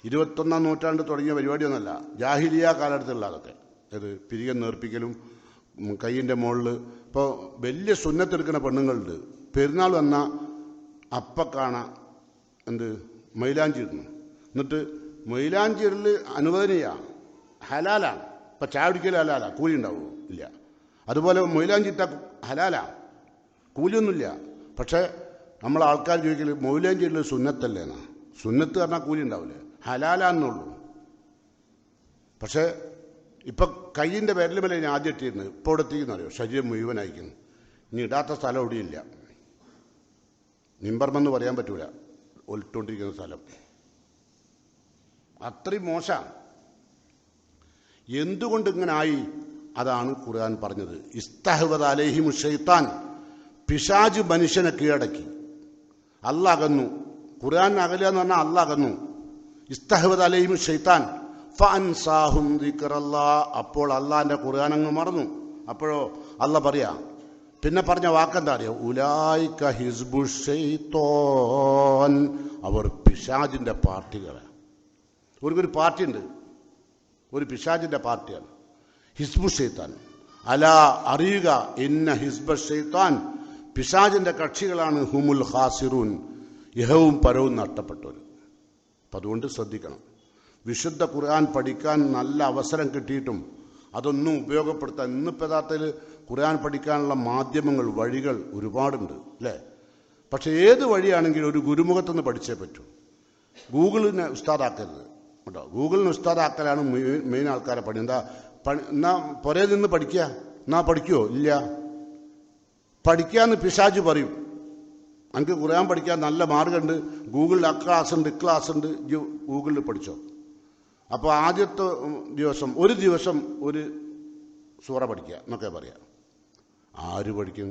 21-ാം നൂറ്റാണ്ട് തുടങ്ങിയ പരിപാടിയൊന്നുമല്ല, ജാഹിലിയ കാലഘട്ടത്തിലുള്ള അതൊക്കെ. ഏത് പിരികം നേർപ്പിക്കലും കയ്യിൻ്റെ മുകളിൽ. ഇപ്പോൾ വലിയ സുന്നത്തെടുക്കുന്ന പെണ്ണുങ്ങളുണ്ട്, പെരുന്നാൾ വന്നാൽ അപ്പം കാണാം എന്ത് മൈലാഞ്ചി ഇടുന്നു. എന്നിട്ട് മൈലാഞ്ചിയിൽ അനുവദനീയമാണ്, ഹലാലാണ്. ഇപ്പം ചായ കുടിക്കൽ ഹലാലാ, കൂലി ഉണ്ടാവുമോ? ഇല്ല. അതുപോലെ മൈലാഞ്ചി ഇട്ട ഹലാലാ, കൂലിയൊന്നുമില്ല. പക്ഷേ നമ്മൾ ആൾക്കാർ ചോദിക്കൽ മൈലാഞ്ചിയിൽ സുന്നത്തല്ലേ എന്നാ. സുന്നത്ത് പറഞ്ഞാൽ കൂലി ഉണ്ടാവില്ലേ, ഹലാലാന്നുള്ളൂ. പക്ഷേ ഇപ്പം കയ്യിൻ്റെ വിരൽ മേലെ ഞാൻ ആദ്യം ഇട്ടിരുന്നത്, ഇപ്പോൾ ഇവിടെ എത്തിക്കുന്നറിയോ? ശരീരം മുഴുവൻ അയക്കുന്നു. ഇനി ഇടാത്ത സ്ഥലം എവിടെയില്ല, മിമ്പർമെന്ന് പറയാൻ പറ്റൂല, ഒലിട്ടുകൊണ്ടിരിക്കുന്ന സ്ഥലം അത്രയും മോശമാണ്. എന്തുകൊണ്ട് ഇങ്ങനെ ആയി? അതാണ് ഖുർആൻ പറഞ്ഞത്, ഇസ്തഹ്വദ അലൈഹിമു ശൈത്താൻ, പിശാച് മനുഷ്യനെ കീഴടക്കി. അല്ലാഹ് അകന്നു. ഖുർആൻ അകലുക എന്ന് പറഞ്ഞാൽ അല്ലാഹ് അകന്നു. ഇസ്തഹ്വദ അലൈഹിമു ശൈത്താൻ ഫഅൻസാഹും ദിക്റല്ലാഹ്, അപ്പോൾ അള്ളാഹിൻ്റെ ഖുർആൻ അങ്ങ് മറന്നു. അപ്പോഴോ അല്ലാഹ് പറയാ, പിന്നെ പറഞ്ഞ വാക്കെന്താ അറിയോ? ഉലൈക ഹിസ്ബു ശൈത്താൻ, അവർ പിശാചിൻ്റെ പാർട്ടികളാണ്. ഒരു പാർട്ടി ഉണ്ട്, ഒരു പിശാചിൻ്റെ പാർട്ടിയാണ് ഹിസ്ബു ശൈത്താൻ. അലാ അറിയുക, ഇന്ന ഹിസ്ബ ശൈത്താൻ പിശാചിന്റെ കക്ഷികളാണ് ഹുമുൽ ഖാസിറൂൻ, ഇഹവും പരവും നഷ്ടപ്പെട്ടവർ. അപ്പം അതുകൊണ്ട് ശ്രദ്ധിക്കണം. വിശുദ്ധ ഖുർആൻ പഠിക്കാൻ നല്ല അവസരം കിട്ടിയിട്ടും അതൊന്നും ഉപയോഗപ്പെടുത്താൻ ഇന്നിപ്പോൾ യഥാർത്ഥത്തിൽ ഖുർആൻ പഠിക്കാനുള്ള മാധ്യമങ്ങൾ, വഴികൾ ഒരുപാടുണ്ട് അല്ലേ? പക്ഷെ ഏത് വഴിയാണെങ്കിലും ഒരു ഗുരുമുഖത്തുനിന്ന് പഠിച്ചേ പറ്റൂ. ഗൂഗിളിനെ ഉസ്താദാക്കരുത് കേട്ടോ. ഗൂഗിളിന് ഉസ്താദാക്കലാണ് മെയിൻ ആൾക്കാരെ പണി. എന്നാ പുറേ നിന്ന് പഠിക്കുക, എന്നാ പഠിക്കുമോ? ഇല്ല. പഠിക്കാന്ന് പിശാച് പറയും. എനിക്ക് ഖുർആൻ പഠിക്കാൻ നല്ല മാർഗമുണ്ട്, ഗൂഗിളിൽ ക്ലാസ് ഉണ്ട്, ഗൂഗിളിൽ പഠിച്ചോ. അപ്പോൾ ആദ്യത്തെ ദിവസം ഒരു സൂറ പഠിക്കുക എന്നൊക്കെ പറയാം. ആര് പഠിക്കും?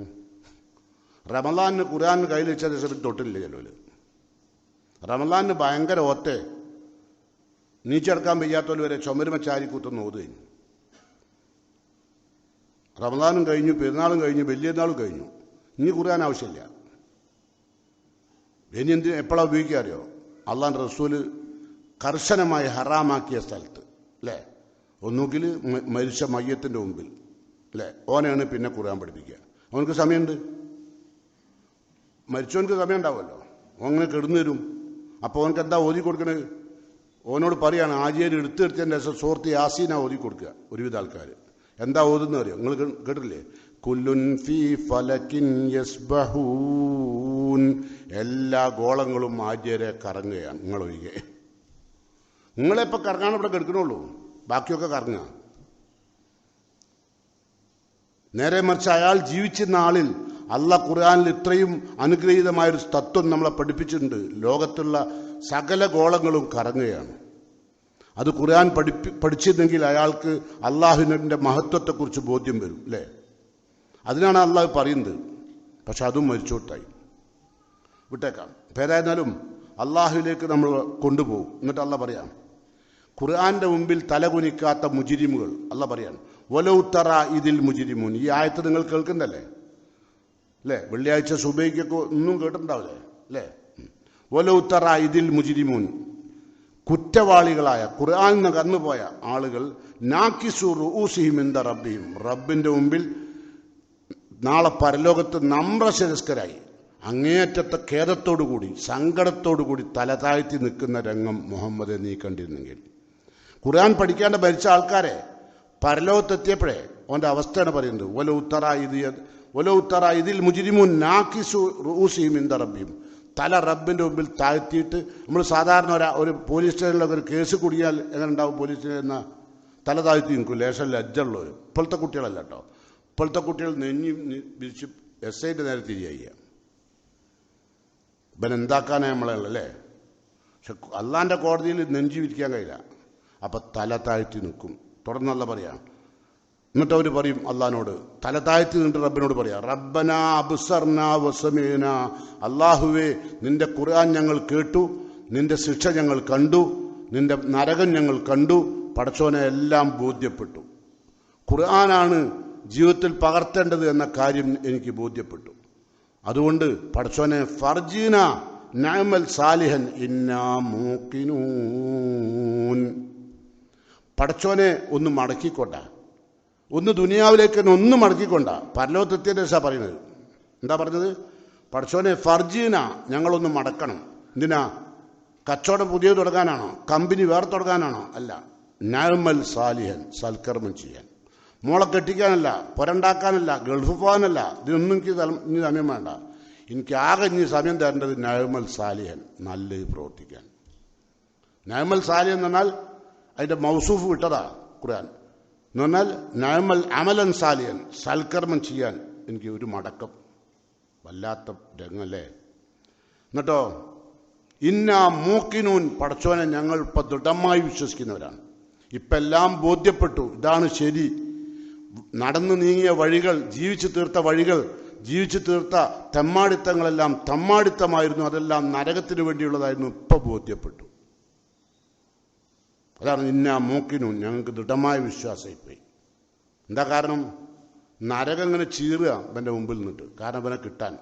റമളാനിന് ഖുർആൻ കയ്യിൽ വെച്ച ദിവസം തൊട്ടില്ല ചിലവർ. റമളാനിന് ഭയങ്കര ഒത്തേ, നീച്ചെടുക്കാൻ വയ്യാത്തവർ വരെ ചുമരുമ ചാരിക്കൂത്തുന്ന ഓത് കഴിഞ്ഞു. റമളാനും കഴിഞ്ഞു, പെരുന്നാളും കഴിഞ്ഞു, വലിയനാളും കഴിഞ്ഞു. ഇനി ഖുർആൻ ആവശ്യമില്ല. ഇനി എപ്പോഴാണ് ഉപയോഗിക്കുക അറിയോ? അള്ളാഹുവിൻ്റെ റസൂല് കർശനമായി ഹറാമാക്കിയ സ്ഥലത്ത് അല്ലേ? ഒന്നുകിൽ മരിച്ച മയ്യത്തിൻ്റെ മുമ്പിൽ അല്ലേ? ഓനെയാണ് പിന്നെ ഖുർആൻ പഠിപ്പിക്കുക. അവനക്ക് സമയമുണ്ട്, മരിച്ചവനക്ക് സമയം ഉണ്ടാവുമല്ലോ. ഓങ്ങനെ കിടന്നു തരും. അപ്പോൾ അവനക്ക് എന്താ ഓതി കൊടുക്കണത്? ഓനോട് പറയാണ് ആചാര്യ എടുത്തെടുത്തതിൻ്റെ ശേഷം സൂറത്ത് യാസീനാ ഓതി കൊടുക്കുക. ഒരുവിധ ആൾക്കാർ എന്താ ഓതുന്ന അറിയോ? നിങ്ങൾ കേട്ടില്ലേ? കുല്ലുൻ ഫീ ഫലകിൻ യസ്ബഹൂൻ, എല്ലാ ഗോളങ്ങളും ആചാര്യെ കറങ്ങുകയാണ്. നിങ്ങളൊഴികെ നിങ്ങളെപ്പോൾ കറങ്ങാൻ ഇവിടെ കെടുക്കണുള്ളൂ, ബാക്കിയൊക്കെ കറങ്ങുക. നേരെ മറിച്ച് അയാൾ ജീവിച്ചിരുന്ന ആളിൽ അള്ളാഹ് ഖുർആനിൽ ഇത്രയും അനുഗ്രഹീതമായൊരു തത്വം നമ്മളെ പഠിപ്പിച്ചിട്ടുണ്ട്. ലോകത്തുള്ള സകല ഗോളങ്ങളും കറങ്ങുകയാണ്. അത് ഖുർആൻ പഠിച്ചിരുന്നെങ്കിൽ അയാൾക്ക് അള്ളാഹുവിൻ്റെ മഹത്വത്തെക്കുറിച്ച് ബോധ്യം വരും അല്ലേ? അതിനാണ് അള്ളാഹു പറയുന്നത്. പക്ഷെ അതും മരിച്ചോട്ടായി വിട്ടേക്കാം. ഏതായിരുന്നാലും അള്ളാഹുവിലേക്ക് നമ്മൾ കൊണ്ടുപോകും. എന്നിട്ട് അള്ളാഹ് പറയാം, ഖുർആന്റെ മുമ്പിൽ തലകുനിക്കാത്ത മുജിരിമുകൾ അള്ളാഹ് പറയാണ്, വലൗതറ ഇതിൽ മുജിരിമൂൻ. ഈ ആയത്ത് നിങ്ങൾ കേൾക്കുന്നല്ലേ അല്ലേ? വെള്ളിയാഴ്ച സുബൈക്കൊക്കെ ഒന്നും കേട്ടിട്ടുണ്ടാവില്ലേ അല്ലേ? വലൗതറ ഇതിൽ മുജിരിമൂൻ, കുറ്റവാളികളായ ഖുർആനിൽ കന്നുപോയ ആളുകൾ നാക്കിസു റൂസിഹിം ഇൻദ റബ്ബിഹിം, റബ്ബിന്റെ മുമ്പിൽ നാളെ പരലോകത്ത് നമ്രശിരസ്കരായി അങ്ങേയറ്റത്തെ ഖേദത്തോടുകൂടി സങ്കടത്തോടുകൂടി തല താഴ്ത്തി നിൽക്കുന്ന രംഗം മുഹമ്മദ് നീ കണ്ടിരുന്നെങ്കിൽ. ഖുർആൻ പഠിക്കാണ്ട് ഭരിച്ച ആൾക്കാരെ പരലോകത്തെത്തിയപ്പോഴേ അവൻ്റെ അവസ്ഥയാണ് പറയുന്നത്. വലൗതറ ഇതിൽ മുജ്രിമൂൻ നാക്കിസു റൂസിഹിം ഇൻദ റബ്ബിഹിം, തല റബ്ബിൻ്റെ മുമ്പിൽ താഴ്ത്തിയിട്ട്. നമ്മൾ സാധാരണ ഒരു പോലീസ് സ്റ്റേഷനിലൊക്കെ ഒരു കേസ് കുടിയാൽ എങ്ങനെ ഉണ്ടാവും? പോലീസ് സ്റ്റേഷനിൽ തല താഴ്ത്തി നിൽക്കും, ലേശം ലജ്ജുള്ളവർ. ഇപ്പോഴത്തെ കുട്ടികളല്ല കേട്ടോ. ഇപ്പോഴത്തെ കുട്ടികൾ നെഞ്ഞി വിരിച്ച് SIൻ്റെ നേരെ തിരിയുക. ഇവൻ എന്താക്കാനാണ് നമ്മളല്ലേ? പക്ഷെ അള്ളാൻ്റെ കോടതിയിൽ നെഞ്ചി വിരിക്കാൻ കഴിയില്ല. അപ്പം തല താഴ്ത്തി നിൽക്കും. തുടർന്നല്ല പറയാം. എന്നിട്ട് അവർ പറയും അള്ളാഹിനോട്, തല താഴ്ത്തി നിന്നിട്ട് റബ്ബിനോട് പറയാം, റബ്ബന അബ്സർന വസമീന, അള്ളാഹുവേ നിന്റെ ഖുർആൻ ഞങ്ങൾ കേട്ടു, നിന്റെ ശിക്ഷ ഞങ്ങൾ കണ്ടു, നിന്റെ നരകം ഞങ്ങൾ കണ്ടു, പടച്ചോനെ എല്ലാം ബോധ്യപ്പെട്ടു. ഖുർആനാണ് ജീവിതത്തിൽ പകർത്തേണ്ടത് എന്ന കാര്യം എനിക്ക് ബോധ്യപ്പെട്ടു. അതുകൊണ്ട് പടച്ചോനെ ഫർജീന നഅമൽ സാലിഹൻ ഇന്നാ മൂഖിനൂൻ, പടച്ചോനെ ഒന്ന് മടക്കിക്കൊണ്ട, ഒന്ന് ദുനിയാവിലേക്ക് തന്നെ ഒന്ന് മടക്കിക്കൊണ്ട. പരലോകത്തെത്തിയതിൻ്റെ ശേഷം പറയുന്നത് എന്താ പറഞ്ഞത്? പടച്ചോനെ ഫർജീന, ഞങ്ങളൊന്ന് മടക്കണം. എന്തിനാ? കച്ചവടം പുതിയ തുടങ്ങാനാണോ? കമ്പനി വേറെ തുടങ്ങാനാണോ? അല്ല, നഅമൽ സാലിഹൻ, സൽക്കർമ്മം ചെയ്യാൻ. മോളെ കെട്ടിക്കാനല്ല, പുരണ്ടാക്കാനല്ല, ഗൾഫ് പോകാനല്ല. ഇതിനൊന്നും എനിക്ക് ഇനി സമയം വേണ്ട. എനിക്ക് ആകെ ഇനി സമയം തരേണ്ടത് നഅമൽ സാലിഹൻ, നല്ലത് പ്രവർത്തിക്കാൻ. നഅമൽ സാലിഹൻ എന്ന് പറഞ്ഞാൽ അതിൻ്റെ മൗസൂഫ് വിട്ടതാ ഖുർആൻ. എന്ന് പറഞ്ഞാൽ നഅമൽ അമലൻ സാലിഹൻ, സൽക്കർമ്മം ചെയ്യാൻ എനിക്ക് ഒരു മടക്കം. വല്ലാത്ത രംഗല്ലേ? എന്നിട്ടോ ഇന്നാ മൂക്കിനൂൻ, പടച്ചോനെ ഞങ്ങൾ ഇപ്പം ദൃഢമായി വിശ്വസിക്കുന്നവരാണ്. ഇപ്പം എല്ലാം ബോധ്യപ്പെട്ടു, ഇതാണ് ശരി. നടന്നു നീങ്ങിയ വഴികൾ, ജീവിച്ചു തീർത്ത വഴികൾ, ജീവിച്ചു തീർത്ത തെമ്മാടിത്തങ്ങളെല്ലാം തമ്മാടിത്തമായിരുന്നു, അതെല്ലാം നരകത്തിന് വേണ്ടിയുള്ളതായിരുന്നു. ഇപ്പം ബോധ്യപ്പെട്ടു. അതാണ് ഇന്നാ മൂക്കിനു, ഞങ്ങൾക്ക് ദൃഢമായ വിശ്വാസമായിപ്പോയി. എന്താ കാരണം? നരകം ഇങ്ങനെ ചീറുക ഇവൻ്റെ മുമ്പിൽ നിന്നിട്ട്, കാരണം ഇവനെ കിട്ടാൻ.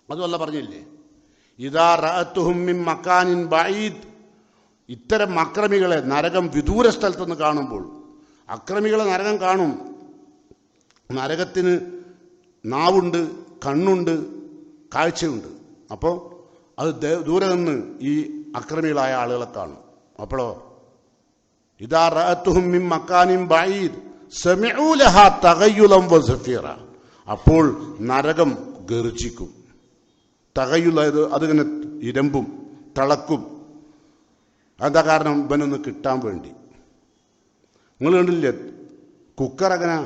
അതുമല്ല പറഞ്ഞില്ലേ, ഇദാ റഅതുഹും മിൻ മക്കാനിൻ ബഈദ്, ഇത്തരം അക്രമികളെ നരകം വിദൂര സ്ഥലത്തുനിന്ന് കാണുമ്പോൾ, അക്രമികളെ നരകം കാണും. നരകത്തിന് നാവുണ്ട്, കണ്ണുണ്ട്, കാഴ്ചയുണ്ട്. അപ്പോൾ അത് ദൂരെ നിന്ന് ഈ അക്രമികളായ ആളുകളെ കാണും. അപ്പോഴോ ഇദാ റഅതുഹും മിൻ മക്കാനിൻ ബഈദ് സമിഉ ലഹാ തഗയ്യുലൻ വസഫീറ. അപ്പോൾ നരകം ഗർജിക്കും. തഗയ്യുൽ അതിങ്ങനെ ഇരമ്പും തിളക്കും. എന്താ കാരണം? ഇവനൊന്ന് കിട്ടാൻ വേണ്ടി. നിങ്ങൾ കണ്ടില്ലേ കുക്കർ അങ്ങനെ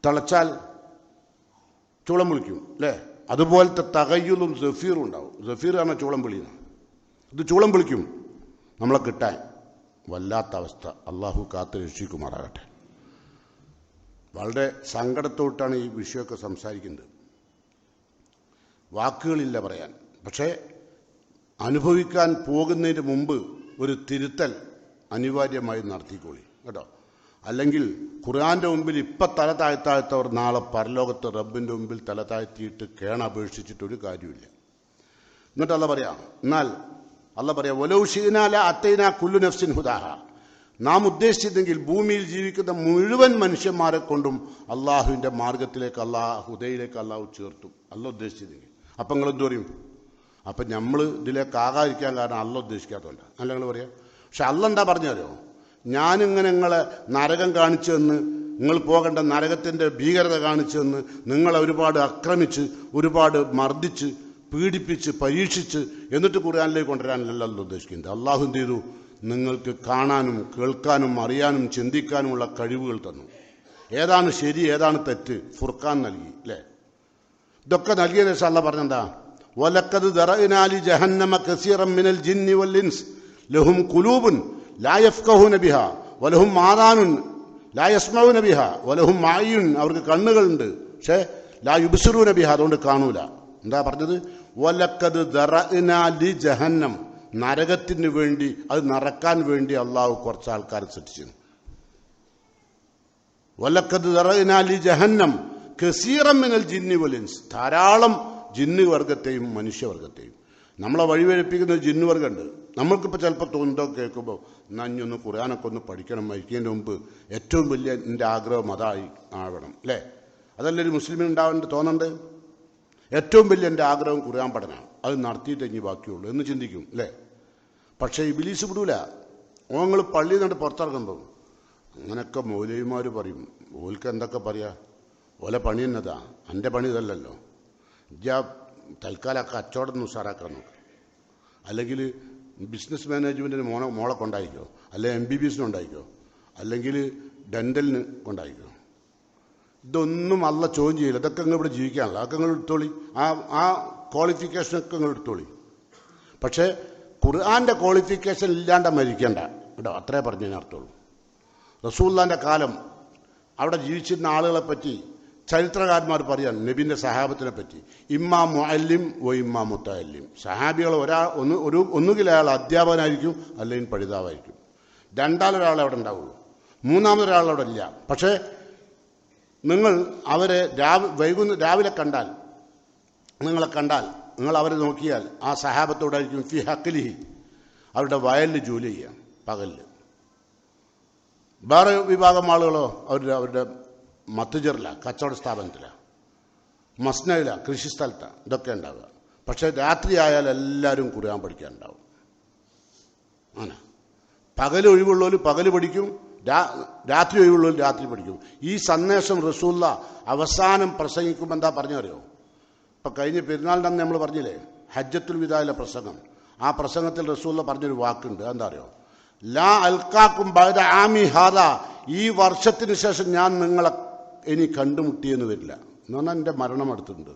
തിളച്ചാൽ ചൂളം വിളിക്കും അല്ലേ? അതുപോലത്തെ തകയ്യുലും സഫീറും ഉണ്ടാവും. സഫീർ പറഞ്ഞാൽ ചൂളം വിളിയാണ്. ഇത് ചൂളം വിളിക്കും നമ്മളെ കിട്ടാൻ. വല്ലാത്ത അവസ്ഥ. അള്ളാഹു കാത്ത് രക്ഷിക്കുമാറാകട്ടെ. വളരെ സങ്കടത്തോട്ടാണ് ഈ വിഷയമൊക്കെ സംസാരിക്കുന്നത്. വാക്കുകളില്ല പറയാൻ. പക്ഷേ അനുഭവിക്കാൻ പോകുന്നതിന് മുമ്പ് ഒരു തിരുത്തൽ അനിവാര്യമായി നടത്തിക്കോളി കേട്ടോ. അല്ലെങ്കിൽ ഖുർആന്റെ മുമ്പിൽ ഇപ്പം തല താഴ്ത്താഴ്ത്തവർ നാളെ പരലോകത്ത് റബ്ബിൻ്റെ മുമ്പിൽ തല താഴ്ത്തിയിട്ട് കേണപേക്ഷിച്ചിട്ടൊരു കാര്യമില്ല. എന്നിട്ട് അല്ല പറയാം, എന്നാൽ അല്ല പറയാം വലൗ ശിഅ്നാ ലഅതൈനാ കുല്ലു നഫ്സിൻ ഹുദാഹ. നാം ഉദ്ദേശിച്ചിരുന്നെങ്കിൽ ഭൂമിയിൽ ജീവിക്കുന്ന മുഴുവൻ മനുഷ്യന്മാരെ കൊണ്ടും അള്ളാഹുവിൻ്റെ മാർഗത്തിലേക്ക് ഹുദയിലേക്ക് അള്ളാഹു ചേർത്തും. അല്ല ഉദ്ദേശിച്ചിരുന്നെങ്കിൽ. അപ്പം നിങ്ങൾ എന്ത് പറയും? അപ്പം നമ്മൾ ഇതിലേക്ക് ആകാതിരിക്കാൻ കാരണം അല്ല ഉദ്ദേശിക്കാത്തതുകൊണ്ട് അല്ല നിങ്ങൾ പറയാം. പക്ഷെ അല്ല എന്താ പറഞ്ഞാലോ, ഞാനിങ്ങനെ നിങ്ങളെ നരകം കാണിച്ചു തന്ന്, നിങ്ങൾ പോകേണ്ട നരകത്തിൻ്റെ ഭീകരത കാണിച്ചു തന്ന്, നിങ്ങളെ ഒരുപാട് ആക്രമിച്ച്, ഒരുപാട് മർദ്ദിച്ച്, പീഡിപ്പിച്ച്, പരീക്ഷിച്ച്, എന്നിട്ട് ഖുർആനിലേക്ക് കൊണ്ടുവരാനല്ല ഉദ്ദേശിക്കുന്നത്. അള്ളാഹു എന്ത് ചെയ്തു? നിങ്ങൾക്ക് കാണാനും കേൾക്കാനും അറിയാനും ചിന്തിക്കാനുമുള്ള കഴിവുകൾ തന്നു. ഏതാണ് ശരി ഏതാണ് തെറ്റ് ഫുർഖാൻ നൽകി അല്ലേ? ഇതൊക്കെ നൽകിയതിനു ശേഷം അള്ളാഹ് പറഞ്ഞെന്താ? വലഖദ് ദറഅനാ ലി ജഹന്നമ കസീറൻ മിനൽ ജിന്നി വൽ ഇൻസ് ലഹും ഖുലൂബുൻ ലാ യഫ്ഖഹൂന ബിഹാ വലഹും ആദാനുൻ ലാ യസ്മഊന ബിഹാ വലഹും അയ്യുൻ, അവർക്ക് കണ്ണുകളുണ്ട് പക്ഷേ ലാ യുബ്സിറൂന ബിഹാ, അതുകൊണ്ട് കാണൂല. എന്താ പറഞ്ഞത്? വലഖദ് ദറഅനാ ലി ജഹന്നം, നരകത്തിന് വേണ്ടി, അത് നടക്കാൻ വേണ്ടി അള്ളാഹു കുറച്ച് ആൾക്കാരെ സൃഷ്ടിച്ചു. വലഖദ് ദറഅനാ ലി ജഹന്നം കസീറൻ മിനൽ ജിന്നി വൽ ഇൻസ്, ധാരാളം ജിന്ന് വർഗത്തെയും മനുഷ്യവർഗത്തെയും. നമ്മളെ വഴിവഴിപ്പിക്കുന്ന ജിന്ന് വർഗമുണ്ട്. നമ്മൾക്കിപ്പോൾ ചിലപ്പോൾ തോന്നുന്നതൊക്കെ കേൾക്കുമ്പോൾ നഞ്ഞൊന്ന് ഖുർആനൊക്കെ ഒന്ന് പഠിക്കണം, മരിക്കുന്നതിന് മുമ്പ് ഏറ്റവും വലിയ എൻ്റെ ആഗ്രഹം അതായി ആവണം അല്ലേ? അതല്ലേ ഒരു മുസ്ലിമിന് ഉണ്ടാവേണ്ട തോന്നണ്ട്? ഏറ്റവും വലിയ എൻ്റെ ആഗ്രഹം ഖുർആൻ പഠനമാണ്, അത് നടത്തിയിട്ട് ഇനി ബാക്കിയുള്ളൂ എന്ന് ചിന്തിക്കും അല്ലേ? പക്ഷേ ഇബ്ലീസ് വിടൂല. ഓങ്ങൾ പള്ളിയിൽ നിന്നിട്ട് പുറത്തിറങ്ങുമ്പോൾ അങ്ങനെയൊക്കെ മൗലവിമാർ പറയും. ഓൽക്ക് എന്തൊക്കെ പറയാ? ഓലെ പണി എന്നതാ, എൻ്റെ പണി ഇതല്ലല്ലോ. തൽക്കാലം കച്ചവടം ഉഷാറാക്കാൻ നോക്ക്, അല്ലെങ്കിൽ ബിസിനസ് മാനേജ്മെൻറ്റിന് മോളെ കൊണ്ടായിക്കോ, അല്ലെങ്കിൽ MBBS ഉണ്ടായിക്കോ, അല്ലെങ്കിൽ ഡെൻ്റലിന് കൊണ്ടായിക്കോ. ഇതൊന്നും അല്ല ചോദ്യം ചെയ്യില്ല. ഇതൊക്കെ നിങ്ങൾ ഇവിടെ ജീവിക്കാനല്ല, അതൊക്കെ നിങ്ങൾ എടുത്തോളി. ആ ക്വാളിഫിക്കേഷനൊക്കെ നിങ്ങൾ എടുത്തോളി. പക്ഷേ ഖുർആൻ്റെ ക്വാളിഫിക്കേഷൻ ഇല്ലാണ്ട് മരിക്കേണ്ട കേട്ടോ. അത്രേ പറഞ്ഞതിന് അർത്ഥമുള്ളൂ. റസൂലുള്ളാഹിൻ്റെ കാലം അവിടെ ജീവിച്ചിരുന്ന ആളുകളെ പറ്റി ചരിത്രകാരന്മാർ പറയാൻ നബിൻ്റെ സഹാബത്തിനെ പറ്റി ഇമ്മാ മുഅല്ലിം വ ഇമ്മാ മുതഅല്ലിം. സഹാബികൾ ഒന്നുകിൽ അയാൾ അധ്യാപകനായിരിക്കും അല്ലെങ്കിൽ പഠിതാവായിരിക്കും. രണ്ടാമതൊരാളെ അവിടെ ഉണ്ടാവുള്ളൂ, മൂന്നാമതൊരാൾ അവിടെ ഇല്ല. പക്ഷേ നിങ്ങൾ അവരെ രാവിലെ കണ്ടാൽ, നിങ്ങളെ കണ്ടാൽ, നിങ്ങൾ അവരെ നോക്കിയാൽ ആ സഹാബത്തോടായിരിക്കും ഫി ഹഖ്ലിഹി, അവരുടെ വയലിൽ ജോലി ചെയ്യാം പകലിൽ. വേറെ വിഭാഗം ആളുകളോ അവരുടെ മത്തുജറിലാണ്, കച്ചവട സ്ഥാപനത്തിലാണ്, മസ്നയിലാണ്, കൃഷിസ്ഥലത്താണ്, ഇതൊക്കെ ഉണ്ടാവുക. പക്ഷേ രാത്രി ആയാൽ എല്ലാവരും ഖുർആൻ പഠിക്കാനുണ്ടാവും. അങ്ങനെ പകൽ ഒഴിവുള്ളവർ പകൽ പഠിക്കും, രാത്രി ഒഴിവുള്ളവർ രാത്രി പഠിക്കും. ഈ സന്ദേശം റസൂലുള്ള അവസാനം പ്രസംഗിക്കുമ്പോൾ എന്താ പറഞ്ഞറിയോ? ഇപ്പം കഴിഞ്ഞ പെരുന്നാളിൻ്റെ അന്ന് നമ്മൾ പറഞ്ഞില്ലേ ഹജ്ജത്തുൽ വിദായിലെ പ്രസംഗം. ആ പ്രസംഗത്തിൽ റസൂലുള്ള പറഞ്ഞൊരു വാക്കുണ്ട്, എന്താ അറിയോ? ലാ അൽക്കാക്കും ബഅദ ആമി ഹാദാ, ഈ വർഷത്തിന് ശേഷം ഞാൻ നിങ്ങളെ ഇനി കണ്ടുമുട്ടിയെന്ന് വരില്ല എന്ന് പറഞ്ഞാൽ എൻ്റെ മരണം അടുത്തുണ്ട്.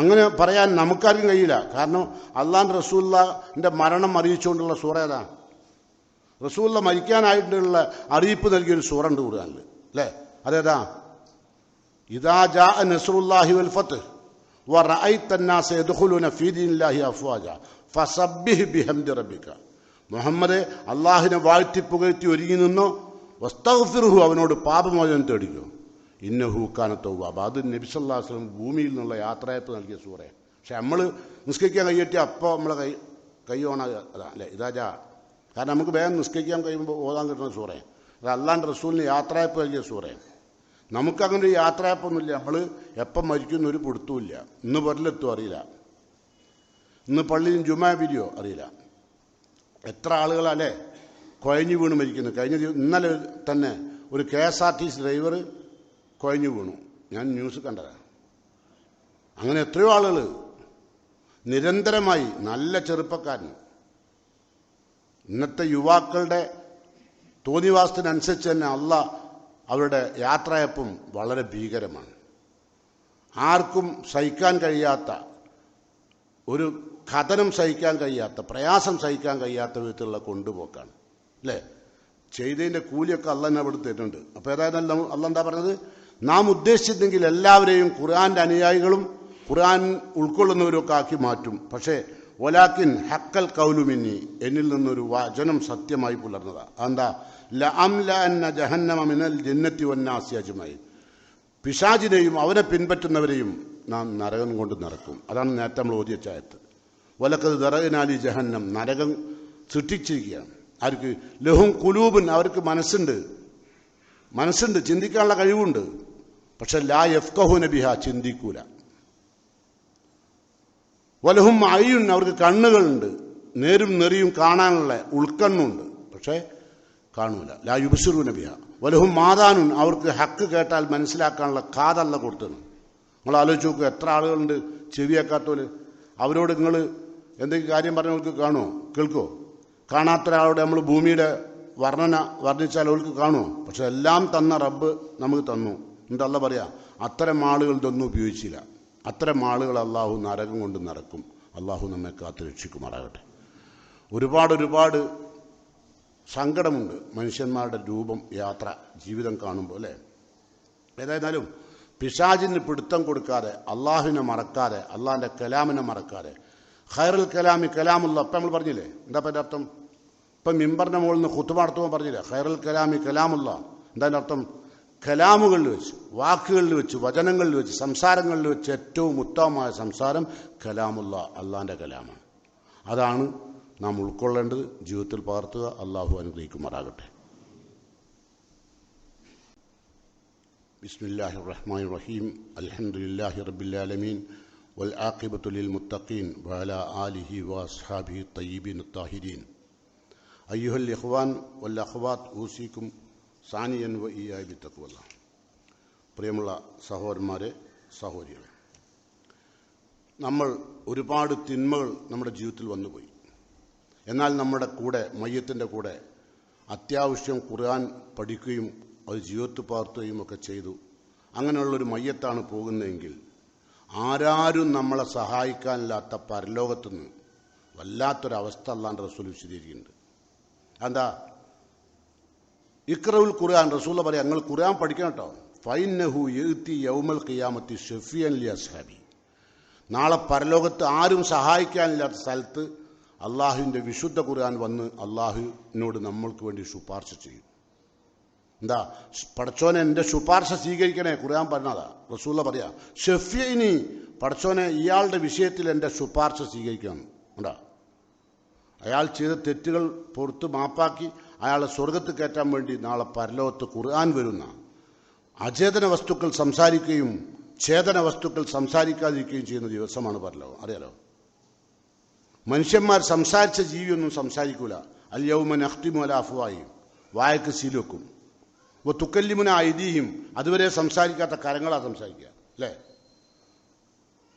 അങ്ങനെ പറയാൻ നമുക്കാർക്കും കഴിയില്ല. കാരണം അള്ളാഹുവിൻ്റെ റസൂലുള്ളാഹിൻ്റെ മരണം അറിയിച്ചുകൊണ്ടുള്ള സൂറ ഏതാ? റസൂലുള്ള മരിക്കാനായിട്ടുള്ള അറിയിപ്പ് നൽകിയൊരു സൂറ ഉണ്ട് ഖുർആനിൽ അല്ലേ? അതേതാ? ഇദാ ജാഅ നസ്റുല്ലാഹി വൽ ഫത്ഹ് വറഅയ്ത അന്നാസ യദ്ഖുലൂന ഫീ ദീനില്ലാഹി അഫ്വാജ ഫസബ്ബിഹ് ബിഹംദി റബ്ബിക. മുഹമ്മദെ, അള്ളാഹിനെ വാഴ്ത്തി പുകഴ്ത്തി ഒരുങ്ങി നിന്നോ, വസ്തഗ്ഫിർഹു, അവനോട് പാപമോചനം തേടിക്കോ, ഇന്നഹു കാന തവ്വാബ. അത് നബി സല്ലല്ലാഹു അലൈഹി വസല്ലം ഭൂമിയിൽ നിന്നുള്ള യാത്രയപ്പ് നൽകിയ സൂറയാണ്. പക്ഷെ നമ്മൾ നിസ്കരിക്കാൻ കൈയ്യറ്റി അപ്പോൾ നമ്മളെ കൈ ഓണാകുക അതാ അല്ലേ? ഇതാജാ. കാരണം നമുക്ക് വേഗം നിസ്കരിക്കാൻ കഴിയുമ്പോൾ ഓതാൻ കിട്ടുന്ന സൂറയാണ്. അത് അള്ളാൻ്റെ റസൂലിന് യാത്രയപ്പ് നൽകിയ സൂറയാണ്. നമുക്കങ്ങനെ ഒരു യാത്രയപ്പൊന്നുമില്ല. നമ്മൾ എപ്പം മരിക്കുന്ന ഒരു പിടുത്തവുമില്ല. ഇന്ന് പൊരലെത്തുമോ അറിയില്ല, ഇന്ന് പള്ളിയും ജുമാ പിരിയോ അറിയില്ല. എത്ര ആളുകളല്ലേ കുഴഞ്ഞു വീണ് മരിക്കുന്നു. ഇന്നലെ തന്നെ ഒരു KSRTC ഡ്രൈവർ കുഴഞ്ഞു വീണു. ഞാൻ ന്യൂസ് കണ്ടതാണ്. അങ്ങനെ എത്രയോ ആളുകൾ നിരന്തരമായി, നല്ല ചെറുപ്പക്കാരൻ. ഇന്നത്തെ യുവാക്കളുടെ തോന്നിവാസത്തിനനുസരിച്ച് തന്നെ അവരുടെ യാത്രയപ്പം വളരെ ഭീകരമാണ്. ആർക്കും സഹിക്കാൻ കഴിയാത്ത ഒരു കഥനം സഹിക്കാൻ കഴിയാത്ത, പ്രയാസം സഹിക്കാൻ കഴിയാത്ത വിധത്തിലുള്ള കൊണ്ടുപോക്കാണ് അല്ലേ. ചെയ്തതിൻ്റെ കൂലിയൊക്കെ അള്ളാഹ് അവിടെ തരുന്നുണ്ട്. അപ്പോൾ ഏതായാലും അള്ളാഹ് എന്താ പറഞ്ഞത്? നാം ഉദ്ദേശിച്ചിരുന്നെങ്കിൽ എല്ലാവരെയും ഖുർആൻ്റെ അനുയായികളും ഖുർആൻ ഉൾക്കൊള്ളുന്നവരൊക്കെ ആക്കി മാറ്റും. പക്ഷേ ഒലാക്കിൻ ഹക്കൽ കൗലുമിന്നി, എന്നിൽ നിന്നൊരു വചനം സത്യമായി പുലർന്നതാണ്. എന്താ? ലഅംലഅന്ന ജഹന്നമ മിനൽ ജന്നത്തി വന്നാസി അജ്മഈൻ, പിശാചിനെയും അവനെ പിൻപറ്റുന്നവരെയും നാം നരകം കൊണ്ട് നിറക്കും. അതാണ് നേരത്തെ നമ്മൾ ഓതിയ ആയത്ത്. വലഖദ് ദറഅനാലി ജഹന്നം, നരകം സൃഷ്ടിച്ചിരിക്കുകയാണ്. ആർക്ക്? ലഹും ഖുലൂബുൻ, അവർക്ക് മനസ്സുണ്ട്, ചിന്തിക്കാനുള്ള കഴിവുണ്ട്. പക്ഷെ ലാ യഫ്ഖഹൂന ബിഹാ, ചിന്തിക്കൂല. വലഹും അയ്യുൻ, അവർക്ക് കണ്ണുകളുണ്ട്, നേരും നെറിയും കാണാനുള്ള ഉൾക്കണ്ണുണ്ട്, പക്ഷേ കാണൂല. ലാ യുബ്സിറൂന ബിഹാ. വലഹും മാതാനുൻ, അവർക്ക് ഹക്ക് കേട്ടാൽ മനസ്സിലാക്കാനുള്ള കാതല്ല കൊടുത്തത്. നിങ്ങൾ ആലോചിച്ച് നോക്കുക, എത്ര ആളുകളുണ്ട് ചെവിയാക്കാത്തോല്. അവരോട് നിങ്ങൾ എന്തെങ്കിലും കാര്യം പറഞ്ഞവർക്ക് കാണുമോ, കേൾക്കുമോ? കാണാത്ത ഒരാളോട് നമ്മൾ ഭൂമിയുടെ വർണ്ണന വർണ്ണിച്ചാൽ അവർക്ക് കാണുമോ? പക്ഷെ എല്ലാം തന്ന റബ്ബ് നമുക്ക് തന്നു. എന്നിട്ട് അല്ലാഹ് പറയാം, അത്തരം ആളുകൾ ഇതൊന്നും ഉപയോഗിച്ചില്ല. അത്തരം ആളുകൾ അള്ളാഹു നരകം കൊണ്ട് നടക്കും. അള്ളാഹു നമ്മെ കാത്ത് രക്ഷിക്കുമാറാകട്ടെ. ഒരുപാട് സങ്കടമുണ്ട് മനുഷ്യന്മാരുടെ രൂപം, യാത്ര, ജീവിതം കാണുമ്പോൾ അല്ലേ. ഏതായിരുന്നാലും പിശാചിന് പിടുത്തം കൊടുക്കാതെ, അള്ളാഹുവിനെ മറക്കാതെ, അള്ളാഹിൻ്റെ കലാമിനെ മറക്കാതെ, ഖൈറുൽ കലാമി കലാമുള്ള, അപ്പം നമ്മൾ പറഞ്ഞില്ലേ എന്താ അതിൻ്റെ അർത്ഥം? ഇപ്പം മിമ്പറിൻ്റെ മുകളിൽ നിന്ന് ഖുത്ബ നടത്തുമ്പോൾ പറഞ്ഞില്ലേ ഖൈറുൽ കലാമി കലാമുള്ള. എന്താ അതിൻ്റെ അർത്ഥം? കലാമുകളിൽ വെച്ച്, വാക്കുകളിൽ വെച്ച്, വചനങ്ങളിൽ വെച്ച്, സംസാരങ്ങളിൽ വെച്ച് ഏറ്റവും ഉത്തമമായ സംസാരം കലാമുള്ള, അള്ളാഹിൻ്റെ കലാമാണ്. അതാണ് നാം ഉൾക്കൊള്ളേണ്ടത്, ജീവിതത്തിൽ പകർത്തുക. അള്ളാഹു അനുഗ്രഹിക്കുമാറാകട്ടെ. ബിസ്മില്ലാഹിർ റഹ്മാനിർ റഹീം. അൽഹംദുലില്ലാഹി റബ്ബിൽ ആലമീൻ വൽ ആഖിബത്തു ലിൽ മുത്തഖീൻ വഅലാ ആലിഹി വഅസ്ഹാബിഹി തയ്യിബീൻ അത്താഹിരീൻ. അയ്യുഹൽ ഇഖ്വാൻ വൽ അഖ്വാത്ത് ഊസിക്കും സാനിയൻ വ ഇയ്യായ ബിത്തഖ്വല്ലാ. പ്രിയമുള്ള സഹോദരന്മാരെ, സഹോദരികളെ, നമ്മൾ ഒരുപാട് തിന്മകൾ നമ്മുടെ ജീവിതത്തിൽ വന്നുപോയി. എന്നാൽ നമ്മുടെ കൂടെ, മയ്യത്തിൻ്റെ കൂടെ അത്യാവശ്യം ഖുർആൻ പഠിക്കുകയും അത് ജീവിതത്തിൽ പകർത്തുകയും ഒക്കെ ചെയ്തു. അങ്ങനെയുള്ളൊരു മയ്യത്താണ് പോകുന്നതെങ്കിൽ ആരാരും നമ്മളെ സഹായിക്കാനില്ലാത്ത പരലോകത്തുനിന്ന് വല്ലാത്തൊരവസ്ഥ അല്ലാഹുവിൻ്റെ റസൂൽ വിശദീകരിക്കുന്നുണ്ട്. എന്താ? ഇഖ്റഉൽ ഖുർആൻ, റസൂൽ പറയാം, നിങ്ങൾ ഖുർആൻ പഠിക്കണം കേട്ടോ. ഫൈന്നഹു യഅതി യൗമൽ ഖിയാമത്തി ഷഫീഅൻ ലി അസ്ഹാബി, നാളെ പരലോകത്ത് ആരും സഹായിക്കാനില്ലാത്ത സ്ഥലത്ത് അള്ളാഹുവിൻ്റെ വിശുദ്ധ ഖുർആൻ വന്ന് അള്ളാഹുവിനോട് നമ്മൾക്ക് വേണ്ടി ശുപാർശ ചെയ്യും. എന്താ? പടച്ചോനെ എൻ്റെ ശുപാർശ സ്വീകരിക്കണേ, ഖുർആൻ പറഞ്ഞതാ. റസൂല പറയാ, ഷഫീഇനി, പടച്ചോനെ ഇയാളുടെ വിഷയത്തിൽ എൻ്റെ ശുപാർശ സ്വീകരിക്കണം. ഉണ്ടാ, അയാൾ ചെയ്ത തെറ്റുകൾ പുറത്ത് മാപ്പാക്കി അയാളെ സ്വർഗത്ത് കയറ്റാൻ വേണ്ടി നാളെ പരലോകത്ത് ഖുർആൻ വരുന്ന അചേതന വസ്തുക്കൾ സംസാരിക്കുകയും ചേതന വസ്തുക്കൾ സംസാരിക്കാതിരിക്കുകയും ചെയ്യുന്ന ദിവസമാണ് പരലോകം. അറിയാലോ, മനുഷ്യന്മാർ സംസാരിച്ച ജീവിയൊന്നും സംസാരിക്കൂല. അൽ യൗമ നഖ്തിമു അലാ അഫ്വാഹിഹിം, വായക്ക് സീൽ വെക്കും. വ തുകല്ലിമുന ഐദീഹിം, അതുവരെ സംസാരിക്കാത്ത കരങ്ങളാ സംസാരിക്കുക അല്ലേ.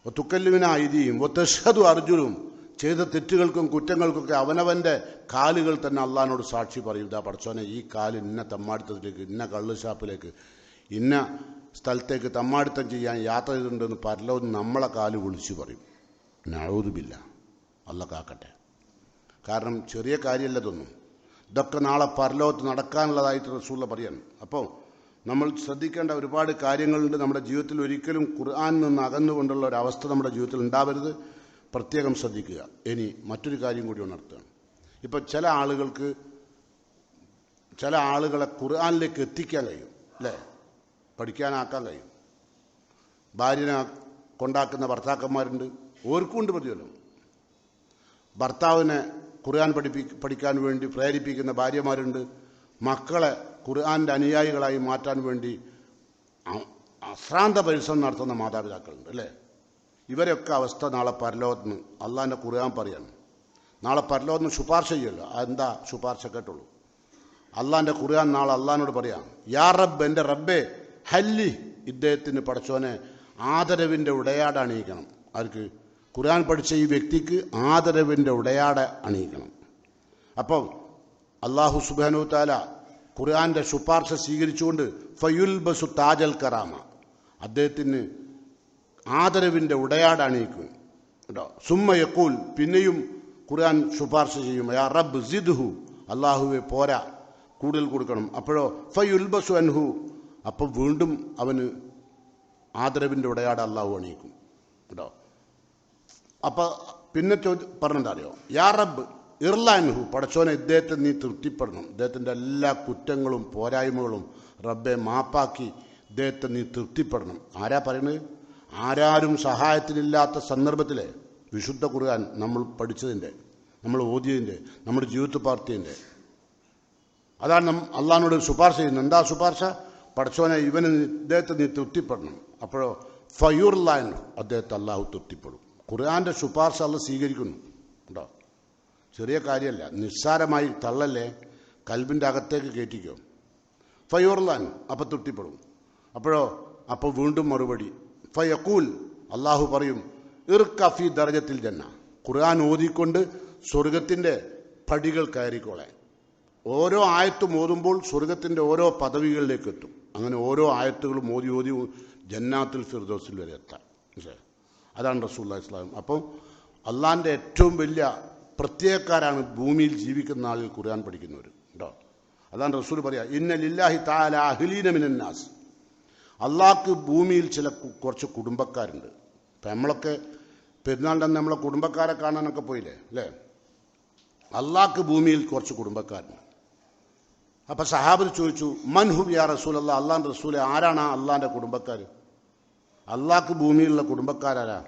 വ തുകല്ലിമുന ഐദീഹിം വ തഷ്ഹദു അർജുലുഹും, ചെയ്ത തെറ്റുകൾക്കും കുറ്റങ്ങൾക്കൊക്കെ അവനവൻ്റെ കാലുകൾ തന്നെ അള്ളാഹിനോട് സാക്ഷി പറയും. ഇതാ പടച്ചോനെ, ഈ കാല് ഇന്ന തമ്മാടിത്തത്തിലേക്ക്, ഇന്ന കള്ള് ഷാപ്പിലേക്ക്, ഇന്ന സ്ഥലത്തേക്ക് തമ്മാടിത്തം ചെയ്യാൻ യാത്ര ചെയ്തിട്ടുണ്ടെന്ന് പരലോകം നമ്മളെ കാല് വിളിച്ചു പറയും. നഊദു ബില്ലാഹ്, അള്ളാഹ് കാക്കട്ടെ. കാരണം ചെറിയ കാര്യമല്ലതൊന്നും. ഇതൊക്കെ നാളെ പരലോകത്ത് നടക്കാനുള്ളതായിട്ട് റസൂൽ പറയാണ്. അപ്പോൾ നമ്മൾ ശ്രദ്ധിക്കേണ്ട ഒരുപാട് കാര്യങ്ങളുണ്ട്. നമ്മുടെ ജീവിതത്തിൽ ഒരിക്കലും ഖുർആനിൽ നിന്ന് അകന്നുകൊണ്ടുള്ള ഒരവസ്ഥ നമ്മുടെ ജീവിതത്തിൽ ഉണ്ടാവരുത്. പ്രത്യേകം ശ്രദ്ധിക്കുക. ഇനി മറ്റൊരു കാര്യം കൂടി ഉണർത്തുകയാണ്. ഇപ്പം ചില ആളുകളെ ഖുർആനിലേക്ക് എത്തിക്കാൻ കഴിയും അല്ലേ, പഠിക്കാനാക്കാൻ കഴിയും. ഭാര്യനെ കൊണ്ടാക്കുന്ന ഭർത്താക്കന്മാരുണ്ട്, ഓർക്കുണ്ട് പ്രതിഫലം. ഭർത്താവിനെ ഖുർആൻ പഠിക്കാൻ വേണ്ടി പ്രേരിപ്പിക്കുന്ന ഭാര്യമാരുണ്ട്. മക്കളെ ഖുർആൻ്റെ അനുയായികളായി മാറ്റാൻ വേണ്ടി അശ്രാന്ത പരിശ്രമം നടത്തുന്ന മാതാപിതാക്കളുണ്ട് അല്ലേ? ഇവരൊക്കെ അവസ്ഥ നാളെ പരലോകത്തിന് അള്ളാഹിൻ്റെ ഖുർആൻ പറയാണ്. നാളെ പരലോകത്തിന് ശുപാർശ ചെയ്യുമല്ലോ. അതെന്താ ശുപാർശ കേട്ടുള്ളൂ? അള്ളാഹിൻ്റെ ഖുർആൻ നാളെ അള്ളാഹിനോട് പറയാം, യാ റബ്ബ്, എൻ്റെ റബ്ബേ, ഹല്ലി, ഇദ്ദേഹത്തിന് പടച്ചോനെ ആദരവിൻ്റെ ഉടയാട അണിയിക്കണം. ആർക്ക്? ഖുർആൻ പഠിച്ച ഈ വ്യക്തിക്ക് ആദരവിൻ്റെ ഉടയാട അണിയിക്കണം. അപ്പം അള്ളാഹു സുബ്ഹാനഹു തആല ഖുർആന്റെ ശുപാർശ സ്വീകരിച്ചുകൊണ്ട് ഫയുൽബസു താജൽ കറാമ, അദ്ദേഹത്തിന് ആദരവിൻ്റെ ഉടയാട അണിയിക്കും കേട്ടോ. സുമ്മ യഖൂൽ, പിന്നെയും ഖുർആൻ ശുപാർശ ചെയ്യും, യാ റബ്ബ് സിദ്ഹു, അള്ളാഹുവെ പോരാ, കൂടുതൽ കൊടുക്കണം. അപ്പോഴോ ഫയുൽബസു അൻഹു, അപ്പം വീണ്ടും അവന് ആദരവിൻ്റെ ഉടയാട അള്ളാഹു അണിയിക്കും കേട്ടോ. അപ്പം പിന്നെ പറഞ്ഞെന്താ അറിയോ? യാ റബ്ബ് ഇർലാൻഹു, പടച്ചോനെ ഇദ്ദേഹത്തെ നീ തൃപ്തിപ്പെടണം, ഇദ്ദേഹത്തിൻ്റെ എല്ലാ കുറ്റങ്ങളും പോരായ്മകളും റബ്ബെ മാപ്പാക്കി ഇദ്ദേഹത്തെ നീ തൃപ്തിപ്പെടണം. ആരാ പറയുന്നത്? ആരാരും സഹായത്തിനില്ലാത്ത സന്ദർഭത്തിലെ വിശുദ്ധ ഖുർആൻ നമ്മൾ പഠിച്ചതിൻ്റെ, നമ്മൾ ഓതിയതിൻ്റെ, നമ്മുടെ ജീവിതത്തിൽ പാർത്തിയതിൻ്റെ, അതാണ് അള്ളാഹിനോട് ശുപാർശ ചെയ്യുന്നത്. എന്താ ശുപാർശ? പടച്ചോനെ ഇദ്ദേഹത്തെ നീ തൃപ്തിപ്പെടണം. അപ്പോഴോ ഫയുർലാൻ, അദ്ദേഹത്തെ അള്ളാഹു തൃപ്തിപ്പെടും. ഖുർആന്റെ ശുപാർശ അള്ളാഹ് സ്വീകരിക്കുന്നു കേട്ടോ. ചെറിയ കാര്യമല്ല, നിസ്സാരമായി തള്ളല്ലേ, കൽബിൻ്റെ അകത്തേക്ക് കയറ്റിക്കോ. ഫയുർലാൻ, അപ്പം തൃപ്തിപ്പെടും. അപ്പോഴോ അപ്പോൾ വീണ്ടും മറുപടി ഫയഖൂൽ, അള്ളാഹു പറയും ഇർകഫി ദർജത്തിൽ ജന്ന, ഖുർആൻ ഓതിക്കൊണ്ട് സ്വർഗത്തിൻ്റെ പടികൾ കയറിക്കോളെ. ഓരോ ആയത്തും ഓതുമ്പോൾ സ്വർഗത്തിൻ്റെ ഓരോ പദവികളിലേക്ക് എത്തും. അങ്ങനെ ഓരോ ആയത്തുകളും ഓതി ഓതി ജന്നാത്തുൽ ഫിർദൗസിൽ വരെ എത്താം. അതാണ് റസൂലുള്ളാഹി സ്വല്ലല്ലാഹു അലൈഹി വസല്ലം. അപ്പം അള്ളാഹിൻ്റെ ഏറ്റവും വലിയ പ്രത്യേകക്കാരാണ് ഭൂമിയിൽ ജീവിക്കുന്ന ആളുകൾ ഖുർആൻ പഠിക്കുന്നവർ കേട്ടോ. അതാണ് റസൂൽ പറയാ, ഇന്ന ലില്ലാഹി തആല അഹ്ലീന മിനന്നാസ്, അള്ളാഹ്ക്ക് ഭൂമിയിൽ കുറച്ച് കുടുംബക്കാരുണ്ട്. ഇപ്പം നമ്മളൊക്കെ പെരുന്നാളിൻ്റെ അന്ന് നമ്മളെ കുടുംബക്കാരെ കാണാനൊക്കെ പോയില്ലേ അല്ലേ? അള്ളാഹ്ക്ക് ഭൂമിയിൽ കുറച്ച് കുടുംബക്കാരുണ്ട്. അപ്പം സഹാബത്ത് ചോദിച്ചു, മൻഹു യാ റസൂലല്ലാഹ്, അള്ളാഹിൻ്റെ റസൂലെ ആരാണ് അള്ളാഹിൻ്റെ കുടുംബക്കാർ? അള്ളാഹ്ക്ക് ഭൂമിയിലുള്ള കുടുംബക്കാരാരാ?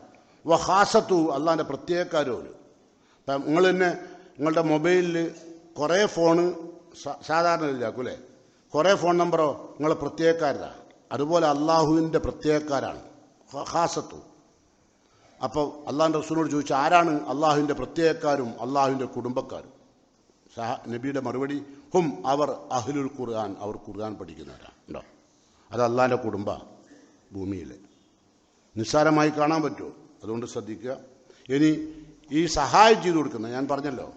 വഹാസത്തു, അള്ളാഹിൻ്റെ പ്രത്യേകക്കാരോ. ഇപ്പം നിങ്ങൾ തന്നെ നിങ്ങളുടെ മൊബൈലിൽ കുറേ ഫോണ് സാധാരണ ഇല്ലാക്കും അല്ലേ? കുറേ ഫോൺ നമ്പറോ നിങ്ങളെ പ്രത്യേകക്കാരാ. അതുപോലെ അള്ളാഹുവിൻ്റെ പ്രത്യേകക്കാരാണ് ഹാസത്തു. അപ്പോൾ അള്ളാഹിൻ്റെ റസൂലിനോട് ചോദിച്ചാൽ ആരാണ് അള്ളാഹുവിൻ്റെ പ്രത്യേകക്കാരും അള്ളാഹുവിൻ്റെ കുടുംബക്കാരും? നബിയുടെ മറുപടി, ഹും, അവർ അഹ്ലുൽ ഖുർആൻ, അവർ ഖുർആൻ പഠിക്കുന്നവരാണ് ഉണ്ടോ. അത് അള്ളാഹിൻ്റെ കുടുംബ ഭൂമിയിൽ നിസ്സാരമായി കാണാൻ പറ്റുമോ? അതുകൊണ്ട് ശ്രദ്ധിക്കുക. ഇനി ഈ സഹായം ചെയ്തു കൊടുക്കുന്ന, ഞാൻ പറഞ്ഞല്ലോ,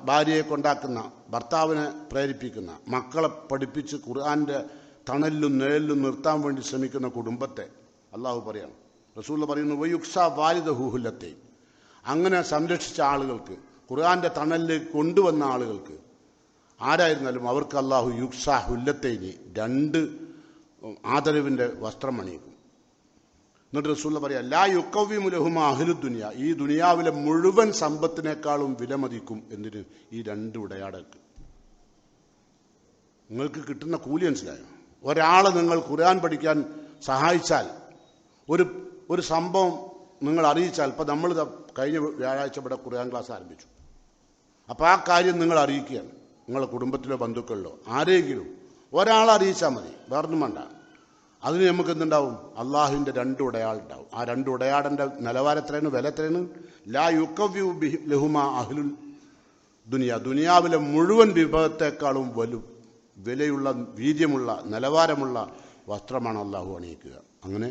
ഭാര്യയെ കൊണ്ടാക്കുന്ന, ഭർത്താവിനെ പ്രേരിപ്പിക്കുന്ന, മക്കളെ പഠിപ്പിച്ച് ഖുർആൻ്റെ തണലിലും നിഴലിലും നിർത്താൻ വേണ്ടി ശ്രമിക്കുന്ന കുടുംബത്തെ അള്ളാഹു പറയാണ്. റസൂൽ പറയുന്നു, വയുക്സ വാലിദഹുഹുല്ലത്തെ, അങ്ങനെ സംരക്ഷിച്ച ആളുകൾക്ക്, ഖുർആൻ്റെ തണലിലേക്ക് കൊണ്ടുവന്ന ആളുകൾക്ക് ആരായിരുന്നാലും അവർക്ക് അള്ളാഹു യുക്സ ഹുല്ലത്തേനി, 2 ആദരവിൻ്റെ വസ്ത്രം അണിയിക്കും. എന്നിട്ട് റസൂൽ പറയാം, ലാ യുക്കവ്വിമു ലഹുമാ അഹ്ലു ദുനിയ, ഈ ദുനിയാവിലെ മുഴുവൻ സമ്പത്തിനേക്കാളും വിലമതിക്കും എന്തിന്? ഈ 2 ഉടയാടക്ക്. നിങ്ങൾക്ക് കിട്ടുന്ന കൂലി മനസ്സിലായോ? ഒരാളെ നിങ്ങൾ ഖുർആൻ പഠിക്കാൻ സഹായിച്ചാൽ, ഒരു സംഭവം നിങ്ങൾ അറിയിച്ചാൽ, ഇപ്പം നമ്മൾ കഴിഞ്ഞ വ്യാഴാഴ്ച ഇവിടെ ഖുർആൻ ക്ലാസ് ആരംഭിച്ചു. അപ്പോൾ ആ കാര്യം നിങ്ങൾ അറിയിക്കുകയാണ്. നിങ്ങളുടെ കുടുംബത്തിലോ ബന്ധുക്കളിലോ ആരെങ്കിലും ഒരാളെ അറിയിച്ചാൽ മതി, വേറൊന്നും വേണ്ട. അതിന് നമുക്ക് എന്തുണ്ടാവും? അള്ളാഹുവിൻ്റെ 2 ഉടയാളുണ്ടാവും. ആ 2 ഉടയാടൻ്റെ നിലവാരം എത്രയാണ്, വില എത്രയാണ്? ലാ യുക്കവ്യു ലഹുമാ അഹ്ലുൽ ദുനിയ, ദുനിയാവിലെ മുഴുവൻ വിഭവത്തെക്കാളും വിലയുള്ള, വീര്യമുള്ള, നിലവാരമുള്ള വസ്ത്രമാണ് അള്ളാഹു അണിയിക്കുക. അങ്ങനെ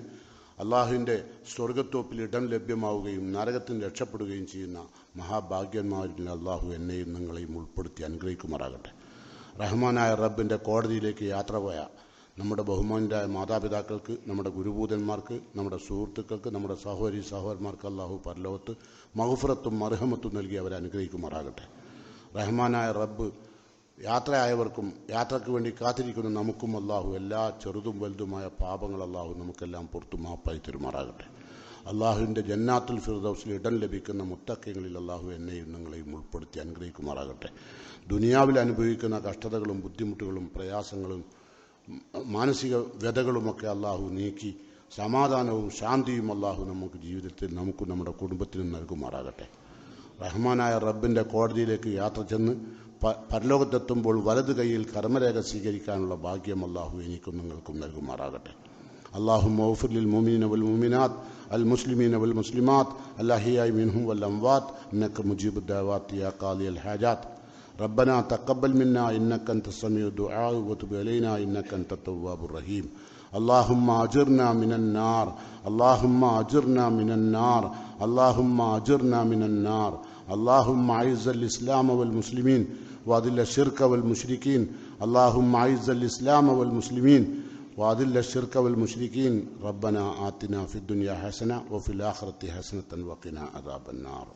അള്ളാഹുവിൻ്റെ സ്വർഗത്തോപ്പിൽ ഇടം ലഭ്യമാവുകയും നരകത്തിന് രക്ഷപ്പെടുകയും ചെയ്യുന്ന മഹാഭാഗ്യന്മാരിൽ അള്ളാഹു എന്നെയും നിങ്ങളെയും ഉൾപ്പെടുത്തി അനുഗ്രഹിക്കുമാറാകട്ടെ. റഹ്മാനായ റബ്ബിൻ്റെ കോടതിയിലേക്ക് യാത്ര പോയ നമ്മുടെ ബഹുമാന്യരായ മാതാപിതാക്കൾക്ക്, നമ്മുടെ ഗുരുഭൂതന്മാർക്ക്, നമ്മുടെ സുഹൃത്തുക്കൾക്ക്, നമ്മുടെ സഹോദരി സഹോദരന്മാർക്ക് അള്ളാഹു പരലോകത്ത് മഗ്ഫിറത്തും മർഹമത്തും നൽകി അവരെ അനുഗ്രഹിക്കുമാറാകട്ടെ. റഹ്മാനായ റബ്ബ് യാത്രയായവർക്കും യാത്രയ്ക്ക് വേണ്ടി കാത്തിരിക്കുന്ന നമുക്കും അള്ളാഹു എല്ലാ ചെറുതും വലുതുമായ പാപങ്ങൾ അള്ളാഹു നമുക്കെല്ലാം പുറത്തു മാപ്പായി തരുമാറാകട്ടെ. അള്ളാഹുവിൻ്റെ ജന്നാത്തുൽ ഫിർദൗസിൽ ഇടം ലഭിക്കുന്ന മുത്തഖീങ്ങളിൽ അള്ളാഹു എന്നെയും നിങ്ങളെയും ഉൾപ്പെടുത്തി അനുഗ്രഹിക്കുമാറാകട്ടെ. ദുനിയാവിൽ അനുഭവിക്കുന്ന കഷ്ടതകളും ബുദ്ധിമുട്ടുകളും പ്രയാസങ്ങളും മാനസിക വ്യതകളുമൊക്കെ അള്ളാഹു നീക്കി സമാധാനവും ശാന്തിയും അള്ളാഹു നമുക്ക് ജീവിതത്തിൽ നമുക്കും നമ്മുടെ കുടുംബത്തിനും നൽകുമാറാകട്ടെ. റഹ്മാനായ റബ്ബിൻ്റെ കോടതിയിലേക്ക് യാത്ര ചെന്ന് പരലോകത്തെത്തുമ്പോൾ വലതു കൈയിൽ കർമ്മരേഖ സ്വീകരിക്കാനുള്ള ഭാഗ്യം അല്ലാഹു എനിക്കും നിങ്ങൾക്കും നൽകുമാറാകട്ടെ. اللهم اغفر للمؤمنين والمؤمنات المسلمين والمسلمات الأحياء منهم والأموات إنك مجيب الدعوات يا قاضي الحاجات. ربنا تقبل منا إنك أنت السميع الدعاء وتب علينا إنك أنت التواب الرحيم. اللهم أجرنا من النار، اللهم أجرنا من النار، اللهم أجرنا من النار. اللهم أعز الإسلام والمسلمين وأذل الشرك والمشركين. اللهم أعز الإسلام والمسلمين وأذل الشرك والمشركين. ربنا آتنا في الدنيا حسنة وفي الآخرة حسنة وقنا عذاب النار.